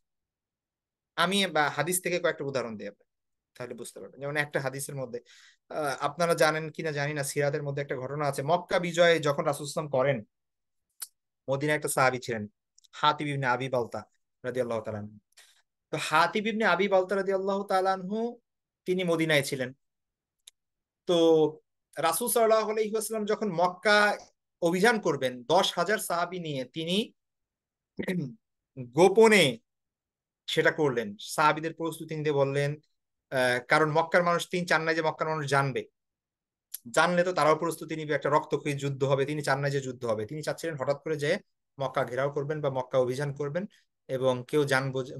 আমি হাদিস থেকে কয়েকটা উদাহরণ দিই আপনাকে, তাহলে বুঝতে পারবেন। যেমন একটা হাদিসের মধ্যে, আপনারা জানেন কিনা জানি না, সিরাতের মধ্যে একটা ঘটনা আছে, মক্কা বিজয়ে যখন রাসূল সাল্লাল্লাহু আলাইহি ওয়াসাল্লাম করেন, মদিনায় একটা সাহাবী ছিলেন হাতিব ইবনে আবি বালতা, রাদিয়াল্লাহু তাআলা আনহু। তো হাতিব ইবনে আবি বালতা রাদিয়াল্লাহু তাআলা আনহু তিনি মদিনায় ছিলেন। তো রাসূল সাল্লাল্লাহু আলাইহি ওয়াসাল্লাম যখন মক্কা অভিযান করবেন 10,000 সাহাবী নিয়ে, তিনি গোপনে সেটা করলেন। সাহাবীদের প্রস্তুতি নিতে বললেন, কারণ মক্কার মানুষ, তিনি চান না যে মক্কার মানুষ জানবে, জানলে তো তারাও প্রস্তুতি নিবে, একটা রক্তক্ষয়ী যুদ্ধ হবে, তিনি চান না যে যুদ্ধ হবে। তিনি চাচ্ছিলেন হঠাৎ করে যে মক্কা ঘেরাও করবেন বা মক্কা অভিযান করবেন, এবং কেউ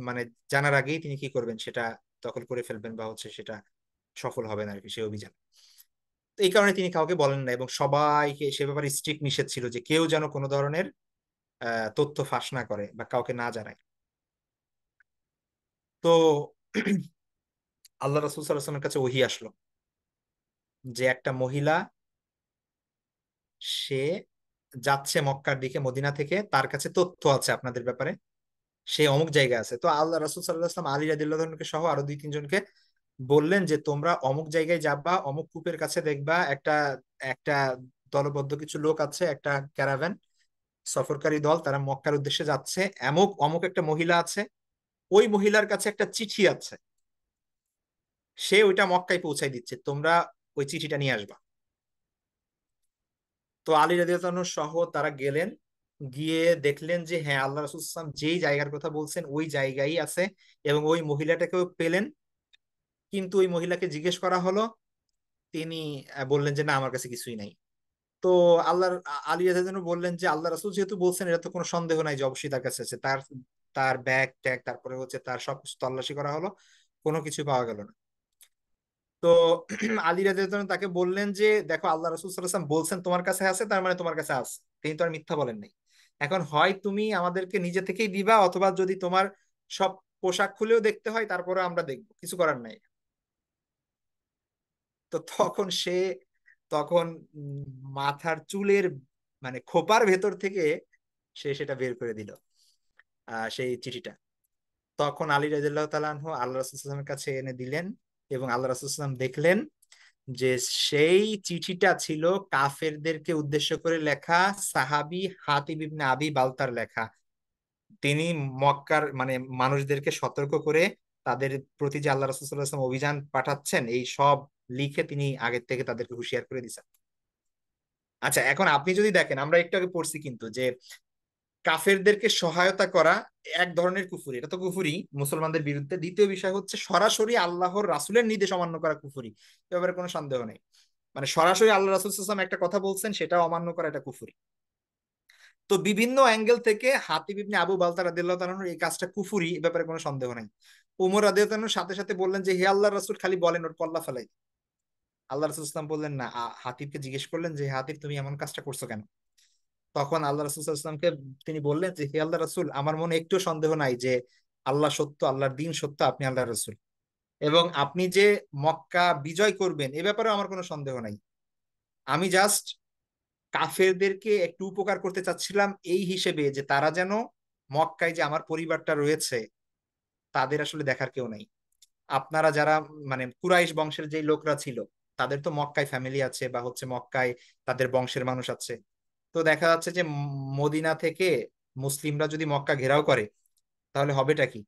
মানে জানার আগেই তিনি কি করবেন, সেটা দখল করে ফেলবেন, বা হচ্ছে সেটা সফল হবে না আর কি সেই অভিযান। তো এই কারণে তিনি কাউকে বলেন না, এবং সবাইকে সে ব্যাপারে স্ট্রিক্ট নিষেধ ছিল যে কেউ যেন কোনো ধরনের তথ্য ফাঁস না করে বা কাউকে না জানায়। তো আল্লাহ রাসূল সাল্লাল্লাহু আলাইহি ওয়াসাল্লামের কাছে ওহী আসলো যে একটা মহিলা, সে যাচ্ছে মক্কার দিকে মদিনা থেকে, তার কাছে তথ্য আছে আপনাদের ব্যাপারে, সে অমুক জায়গায় আছে। তো আল্লাহ রাসূল সাল্লাল্লাহু আলাইহি ওয়াসাল্লাম আলী রাদিয়াল্লাহু আনহুকে সহ আরো 2-3 জনকে বললেন যে তোমরা অমুক জায়গায় যাবা, অমুক কূপের কাছে দেখবা একটা একটা দলবদ্ধ কিছু লোক আছে, একটা ক্যারাভ্যান, সফরকারী দল, তারা মক্কার উদ্দেশ্যে যাচ্ছে। অমুক অমুক একটা মহিলা আছে, ওই মহিলার কাছে একটা চিঠি আছে, সে ওইটা মক্কায় পৌঁছাই দিচ্ছে, তোমরা ওই চিঠিটা নিয়ে আসবা। তো আলী রাদিয়াল্লাহু আনহু সহ তারা গেলেন, গিয়ে দেখলেন যে হ্যাঁ, আল্লাহ রাসূল সাল্লাল্লাহু আলাইহি ওয়াসাল্লাম যেই জায়গার কথা বলছেন ওই জায়গায় আছে, এবং ওই মহিলাটাকেও পেলেন। কিন্তু ওই মহিলাকে জিজ্ঞেস করা হলো, তিনি বললেন যে না, আমার কাছে কিছুই নাই। তো আলী রাদিয়াল্লাহু আনহু বললেন যে আল্লাহ রাসূল যেহেতু বলছেন, এটা তো কোনো সন্দেহ নাই যে অবশ্যই তার কাছে আছে। তার তার ব্যাগ ট্যাগ, তারপরে হচ্ছে তার সবকিছু তল্লাশি করা হলো, কোনো কিছু পাওয়া গেল না। তো আলী রাদিয়াল্লাহু আনহু তাকে বললেন যে দেখো, আল্লাহ রাসূল সাল্লাল্লাহু আলাইহি ওয়াসাল্লাম বলছেন তোমার কাছে আছে, তার মানে তোমার কাছে আছে, তিনি তো আর মিথ্যা বলেন নাই। এখন হয় তুমি আমাদেরকে নিজে থেকেই দিবা, অথবা যদি তোমার সব পোশাক খুলেও দেখতে হয় তারপরে আমরা দেখবো, কিছু করার নাই। তো তখন উম, মাথার চুলের মানে খোপার ভেতর থেকে সে সেটা বের করে দিল, সেই চিঠিটা। তখন আলী রাদিয়াল্লাহু তাআলা আনহু আল্লাহ রাসূল সাল্লাল্লাহু আলাইহি ওয়াসাল্লামের কাছে এনে দিলেন, এবং আল্লাহ রাসূল সাল্লাল্লাহু আলাইহি ওয়াসাল্লাম দেখলেন যে সেই চিঠিটা ছিল কাফেরদেরকে উদ্দেশ্য করে লেখা, সাহাবী হাতিব ইবনে আবি বালতার লেখা। তিনি মক্কার মানে মানুষদেরকে সতর্ক করে তাদের প্রতি যে আল্লাহ রাসূল সাল্লাল্লাহু আলাইহি ওয়াসাল্লাম অভিযান পাঠাচ্ছেন, এই সব লিখে তিনি আগের থেকে তাদেরকে হুঁশিয়ার করে দিয়েছেন। আচ্ছা, এখন আপনি যদি দেখেন, আমরা একটু আগে পড়ছি কিন্তু যে কাফেরদেরকে সহায়তা করা এক ধরনের কুফরি, এটা তো কুফরি মুসলমানদের বিরুদ্ধে। দ্বিতীয় বিষয় হচ্ছে সরাসরি আল্লাহর রাসূলের নির্দেশ অমান্য করা কুফরি, এ ব্যাপারে কোনো সন্দেহ নেই। মানে সরাসরি আল্লাহ রাসূল সাল্লাল্লাহু আলাইহি ওয়াসাল্লাম একটা কথা বলছেন, সেটা অমান্য করা, এটা কুফরি। তো বিভিন্ন অ্যাঙ্গেল থেকে হাতিব ইবনে আবু বালতা রাদিয়াল্লাহু তাআলা আনহুর এই কাজটা কুফরি, এ ব্যাপারে কোনো সন্দেহ নাই। উমর রাদিয়াল্লাহু তাআলার সাথে সাথে বললেন যে হে আল্লাহর রাসূল, খালি বলেন, ওর কল্লা ফেলাই। আল্লাহ রাসূল সাল্লাল্লাহু আলাইহি ওয়াসাল্লাম বললেন না। হাতিবকে জিজ্ঞেস করলেন যে হাতিব, তুমি এমন কাজটা করছো কেন? তখন আল্লাহ রাসূল সাল্লাল্লাহু আলাইহি ওয়াসাল্লামকে তিনি বললেন যে হে আল্লাহ রাসূল, আমার মনে একটু সন্দেহ নাই যে আল্লাহ সত্য, আল্লাহর দিন সত্য, আপনি আল্লাহর রাসূল, এবং আপনি যে মক্কা বিজয় করবেন এ ব্যাপারে আমার কোনো সন্দেহ নাই। আমি জাস্ট কাফেরদেরকে একটু উপকার করতে চাচ্ছিলাম, এই হিসেবে যে তারা যেন মক্কায় যে আমার পরিবারটা রয়েছে তাদের আসলে দেখার কেউ নাই। আপনারা যারা মানে কুরাইশ বংশের যে লোকরা ছিল, তাদের তো মক্কায় ফ্যামিলি আছে বা হচ্ছে মক্কায় তাদের বংশের মানুষ আছে। তো দেখা যাচ্ছে যে মদিনা থেকে মুসলিমরা যদি মক্কা ঘেরাও করে, তাহলে হবেটা কি?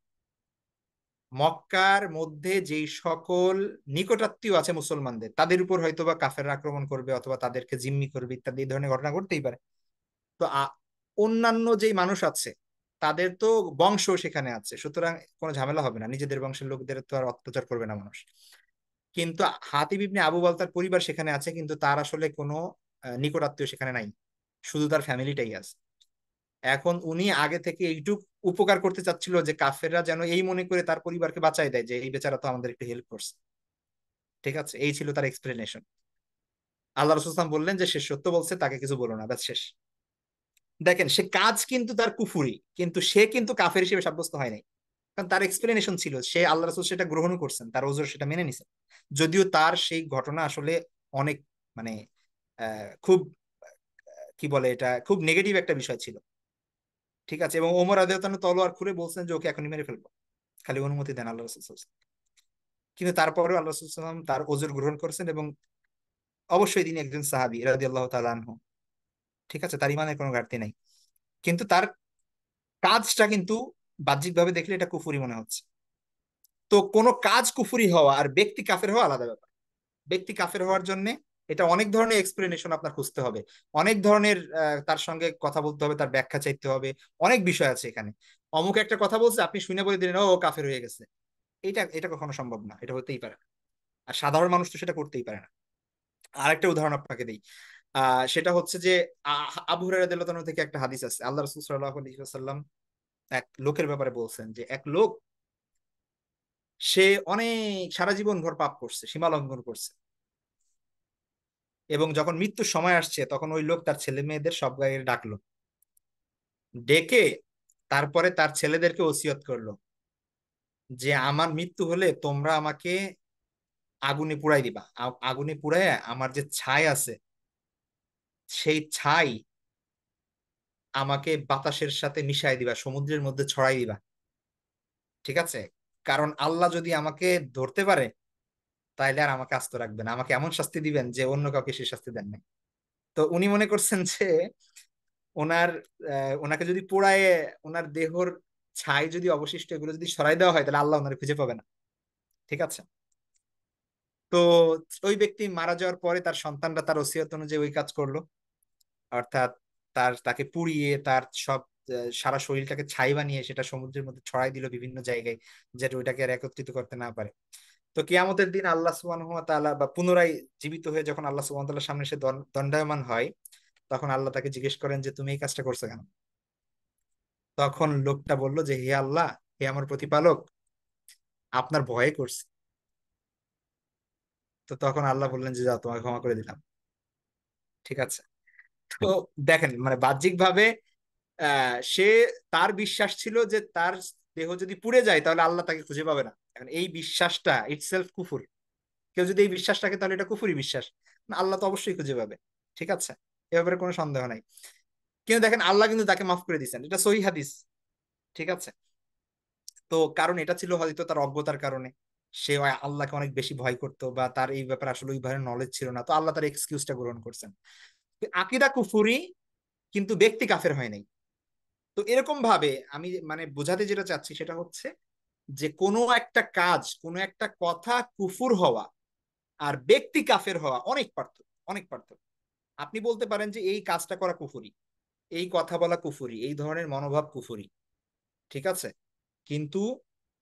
মক্কার মধ্যে যেই সকল নিকটাত্মীয় আছে মুসলমানদের, তাদের উপর হয়তোবা কাফেররা আক্রমণ করবে, অথবা তাদেরকে জিম্মি করবে, ইত্যাদি এই ধরনের ঘটনা ঘটতেই পারে। তো অন্যান্য যেই মানুষ আছে, তাদের তো বংশ সেখানে আছে, সুতরাং কোনো ঝামেলা হবে না, নিজেদের বংশের লোকদের তো আর অত্যাচার করবে না মানুষ। কিন্তু হাতিব ইবনে আবু বলতার পরিবার সেখানে আছে, কিন্তু তার আসলে কোনো নিকট আত্মীয় সেখানে নাই, শুধু তার ফ্যামিলিটাই আছে। এখন উনি আগে থেকে এইটুক উপকার করতে চাচ্ছিল যে কাফেররা যেন এই মনে করে তার পরিবারকে বাঁচাই দেয় যে এই বেচারা তো আমাদের একটু হেল্প করছে। ঠিক আছে, এই ছিল তার এক্সপ্লেনেশন। আল্লাহ রাসূল সাল্লাল্লাহু আলাইহি ওয়াসাল্লাম বললেন যে সে সত্য বলছে, তাকে কিছু বলো না, ব্যাস শেষ। দেখেন, সে কাজ কিন্তু তার কুফুরি, কিন্তু সে কিন্তু কাফের হিসেবে সাব্যস্ত হয় নাই, কারণ তার এক্সপ্লেনেশন ছিল, সে আল্লাহ রাসূল সেটা গ্রহণ করছেন, তার ওজর সেটা মেনে নিছেন। যদিও তার সেই ঘটনা আসলে অনেক মানে খুব কি বলে, এটা খুব নেগেটিভ একটা বিষয় ছিল। ঠিক আছে, এবং ওমর রাদিয়াল্লাহু তাআলা তলোয়ার খুলে বলছেন যে ওকে এখনই মেরে ফেলবো, খালি অনুমতি দেন আল্লাহ রাসূল সাল্লাল্লাহু আলাইহি ওয়াসাল্লাম। কিন্তু তারপরেও আল্লাহ রাসূল সাল্লাল্লাহু আলাইহি ওয়াসাল্লাম তার ওজর গ্রহণ করছেন, এবং অবশ্যই তিনি একজন সাহাবী রাদিয়াল্লাহু তাআলা আনহু। ঠিক আছে, তার ইমানের কোনো ঘাটতি নাই, কিন্তু তার কাজটা কিন্তু বাহ্যিকভাবে দেখলে এটা কুফরি মনে হচ্ছে। তো কোনো কাজ কুফরি হওয়া আর ব্যক্তি কাফের হওয়া আলাদা ব্যাপার। ব্যক্তি কাফের হওয়ার জন্য এটা অনেক ধরনের এক্সপ্লেনেশন আপনার খুঁজতে হবে, অনেক ধরনের তার সঙ্গে কথা বলতে হবে, তার ব্যাখ্যা চাইতে হবে, অনেক বিষয় আছে এখানে। অমুক একটা কথা বলছে, আপনি শুনে বলে দিলেন ও কাফের হয়ে গেছে, এটা এটা কখনো সম্ভব না, এটা হতেই পারে না। আর সাধারণ মানুষ তো সেটা করতেই পারে না। আর একটা উদাহরণ আপনাকে দিই, সেটা হচ্ছে যে আবু হুরায়রা রাদিয়াল্লাহু তাআলা থেকে একটা হাদিস আছে, আল্লাহ রাসূল সাল্লাল্লাহু আলাইহি ওয়াসাল্লাম এক লোকের ব্যাপারে বলছেন যে এক লোক, সে অনেক সারা জীবন ভর পাপ করছে, সীমা লঙ্ঘন করছে, এবং যখন মৃত্যুর সময় আসছে তখন ওই লোক তার ছেলে মেয়েদের সব গায়ে ডাকলো, ডেকে তারপরে তার ছেলেদেরকে ওসিয়ত করলো যে আমার মৃত্যু হলে তোমরা আমাকে আগুনে পুড়াই দিবা, আগুনে পুড়াইয়া আমার যে ছাই আছে সেই ছাই আমাকে বাতাসের সাথে মিশাই দিবা, সমুদ্রের মধ্যে ছড়াই দিবা। ঠিক আছে, কারণ আল্লাহ যদি আমাকে ধরতে পারে তাইলে আর আমাকে আস্ত রাখবেন, আমাকে এমন শাস্তি দিবেন যে অন্য কাউকে সে শাস্তি দেন নাই। তো উনি মনে করছেন যে ওনার ওনাকে যদি পোড়ায়, ওনার দেহর ছাই যদি অবশিষ্ট এগুলো যদি সরাই দেওয়া হয় তাহলে আল্লাহ ওনার খুঁজে পাবে না। ঠিক আছে। তো ওই ব্যক্তি মারা যাওয়ার পরে তার সন্তানরা তার ওসিয়ত অনুযায়ী ওই কাজ করলো, অর্থাৎ তাকে পুড়িয়ে তার সব সারা শরীরটাকে ছাই বানিয়ে সেটা সমুদ্রের মধ্যে ছড়াই দিল বিভিন্ন জায়গায়, যেটা ওইটাকে আর একত্রিত করতে না পারে। তো কিয়ামতের দিন আল্লাহ সুবহানাহু ওয়া তাআলা বা পুনরায় জীবিত হয়ে যখন আল্লাহ সুবহানাহু ওয়া তাআলার সামনে সে দণ্ডায়মান হয়, তখন আল্লাহ তাকে জিজ্ঞেস করেন যে তুমি এই কাজটা করছো কেন? তখন লোকটা বলল যে হে আল্লাহ, হে আমার প্রতিপালক, আপনার ভয়ে করছি। তো তখন আল্লাহ বললেন যে যাও, তোমাকে ক্ষমা করে দিলাম। ঠিক আছে। তো দেখেন মানে বাহ্যিক ভাবে সে, তার বিশ্বাস ছিল যে তার দেহ যদি পুড়ে যায় তাহলে আল্লাহ তাকে খুঁজে পাবে না। এখন এই বিশ্বাসটা ইটসেলফ কুফুর। কেউ যদি এই বিশ্বাস রাখে তাহলে এটা কুফুরি বিশ্বাস, না, আল্লাহ তো অবশ্যই খুঁজে পাবে। ঠিক আছে, এ ব্যাপারে কোনো সন্দেহ নাই। কিন্তু দেখেন আল্লাহ কিন্তু তাকে মাফ করে দিয়েছেন, এটা সহিহ হাদিস। ঠিক আছে। তো কারণ এটা ছিল হয়তো তার অজ্ঞতার কারণে, সে আল্লাহকে অনেক বেশি ভয় করতো বা তার এই ব্যাপারে আসলে ওইভাবে নলেজ ছিল না, তো আল্লাহ তার এক্সকিউজটা গ্রহণ করছেন। আকীদা কুফুরি, কিন্তু ব্যক্তি কাফের হয় নাই। তো এরকম ভাবে আমি মানে বোঝাতে যেটা চাচ্ছি সেটা হচ্ছে যে কোনো একটা কাজ, কোনো একটা কথা কুফুর হওয়া আর ব্যক্তি কাফের হওয়া অনেক পার্থক্য, অনেক পার্থক্য। আপনি বলতে পারেন যে এই কাজটা করা কুফুরি, এই কথা বলা কুফুরি, এই ধরনের মনোভাব কুফুরি। ঠিক আছে, কিন্তু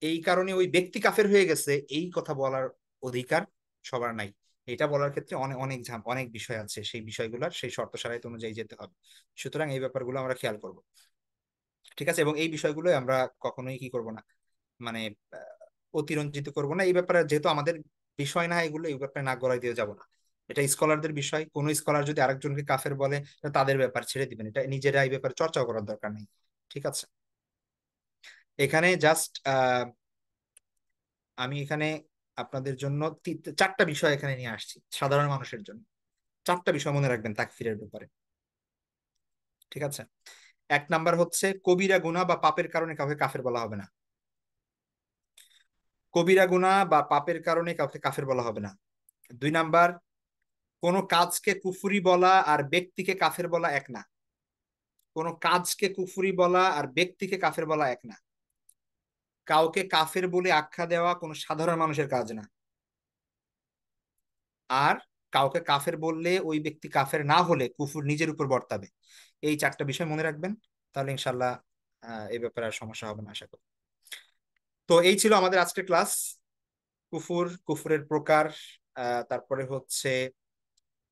এই কারণে ওই ব্যক্তি কাফের হয়ে গেছে এই কথা বলার অধিকার সবার নাই। এটা বলার ক্ষেত্রে অনেক অনেক অনেক বিষয় আছে, সেই বিষয়গুলোর সেই শর্ত সারাইত অনুযায়ী যেতে হবে। সুতরাং এই ব্যাপারগুলো আমরা খেয়াল করব। ঠিক আছে, এবং এই বিষয়গুলো আমরা কখনোই কি করব না, মানে অতিরঞ্জিত করব না এই ব্যাপারে, যেহেতু আমাদের বিষয় না এগুলো, এই ব্যাপারে নাক গলায় দিয়ে যাব না। এটা স্কলারদের বিষয়, কোন স্কলার যদি আরেকজনকে কাফের বলে এটা তাদের ব্যাপার, ছেড়ে দিবেন, এটা নিজেরা এই ব্যাপারে চর্চাও করার দরকার নেই। ঠিক আছে। এখানে জাস্ট আমি এখানে আপনাদের জন্য চারটা বিষয় এখানে নিয়ে আসছি সাধারণ মানুষের জন্য। চারটা বিষয় মনে রাখবেন তাকফিরের ব্যাপারে। ঠিক আছে। এক নাম্বার হচ্ছে কবিরা গুনাহ বা পাপের কারণে কাউকে কাফের বলা হবে না। কবিরা গুনাহ বা পাপের কারণে কাউকে কাফের বলা হবে না। দুই নাম্বার, কোন কাজকে কুফরি বলা আর ব্যক্তিকে কাফের বলা এক না। কোন কাজকে কুফরি বলা আর ব্যক্তিকে কাফের বলা এক না। কাউকে কাফের বলে আখ্যা দেওয়া কোনো সাধারণ মানুষের কাজ না। আর কাউকে কাফের বললে ওই ব্যক্তি কাফের না হলে কুফর নিজের উপর বর্তাবে। এই চারটা বিষয় মনে রাখবেন, তাহলে ইনশাল্লাহ এই ব্যাপারে আর সমস্যা হবে না আশা করি। তো এই ছিল আমাদের আজকের ক্লাস। কুফুর, কুফুরের প্রকার, তারপরে হচ্ছে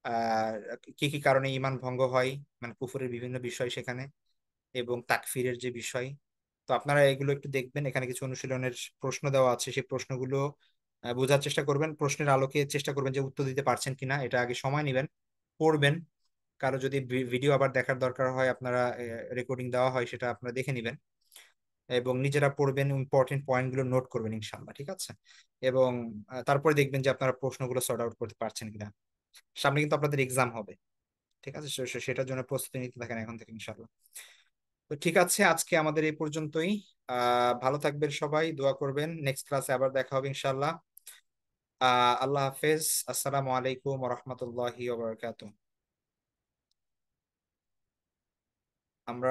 আহ কি কি কারণে ঈমান ভঙ্গ হয়, মানে কুফুরের বিভিন্ন বিষয় সেখানে, এবং তাকফিরের যে বিষয়। তো আপনারা এগুলো একটু দেখবেন, এখানে কিছু অনুশীলনের প্রশ্ন দেওয়া আছে, সেই প্রশ্নগুলো বোঝার চেষ্টা করবেন, প্রশ্নের আলোকে চেষ্টা করবেন যে উত্তর দিতে পারছেন কিনা, এটা আগে সময় নেবেন, পড়বেন। কারো যদি ভিডিও আবার দেখার দরকার হয়, আপনারা রেকর্ডিং দেওয়া হয় সেটা আপনারা দেখে নেবেন, এবং নিজেরা পড়বেন, ইম্পর্টেন্ট পয়েন্ট গুলো নোট করবেন ইনশাল্লাহ। ঠিক আছে। এবং তারপরে দেখবেন যে আপনারা প্রশ্নগুলো সর্ট আউট করতে পারছেন কিনা। সামনে কিন্তু আপনাদের এক্সাম হবে। ঠিক আছে, সেটার জন্য প্রস্তুতি নিতে থাকেন এখন থেকে ইনশাল্লাহ। তো ঠিক আছে, আজকে আমাদের এই পর্যন্তই। ভালো থাকবেন সবাই, দোয়া করবেন, নেক্সট ক্লাসে আবার দেখা হবে ইনশাল্লাহ। আল্লাহ হাফেজ। আসসালামু আলাইকুম রহমতুল্লাহি আমরা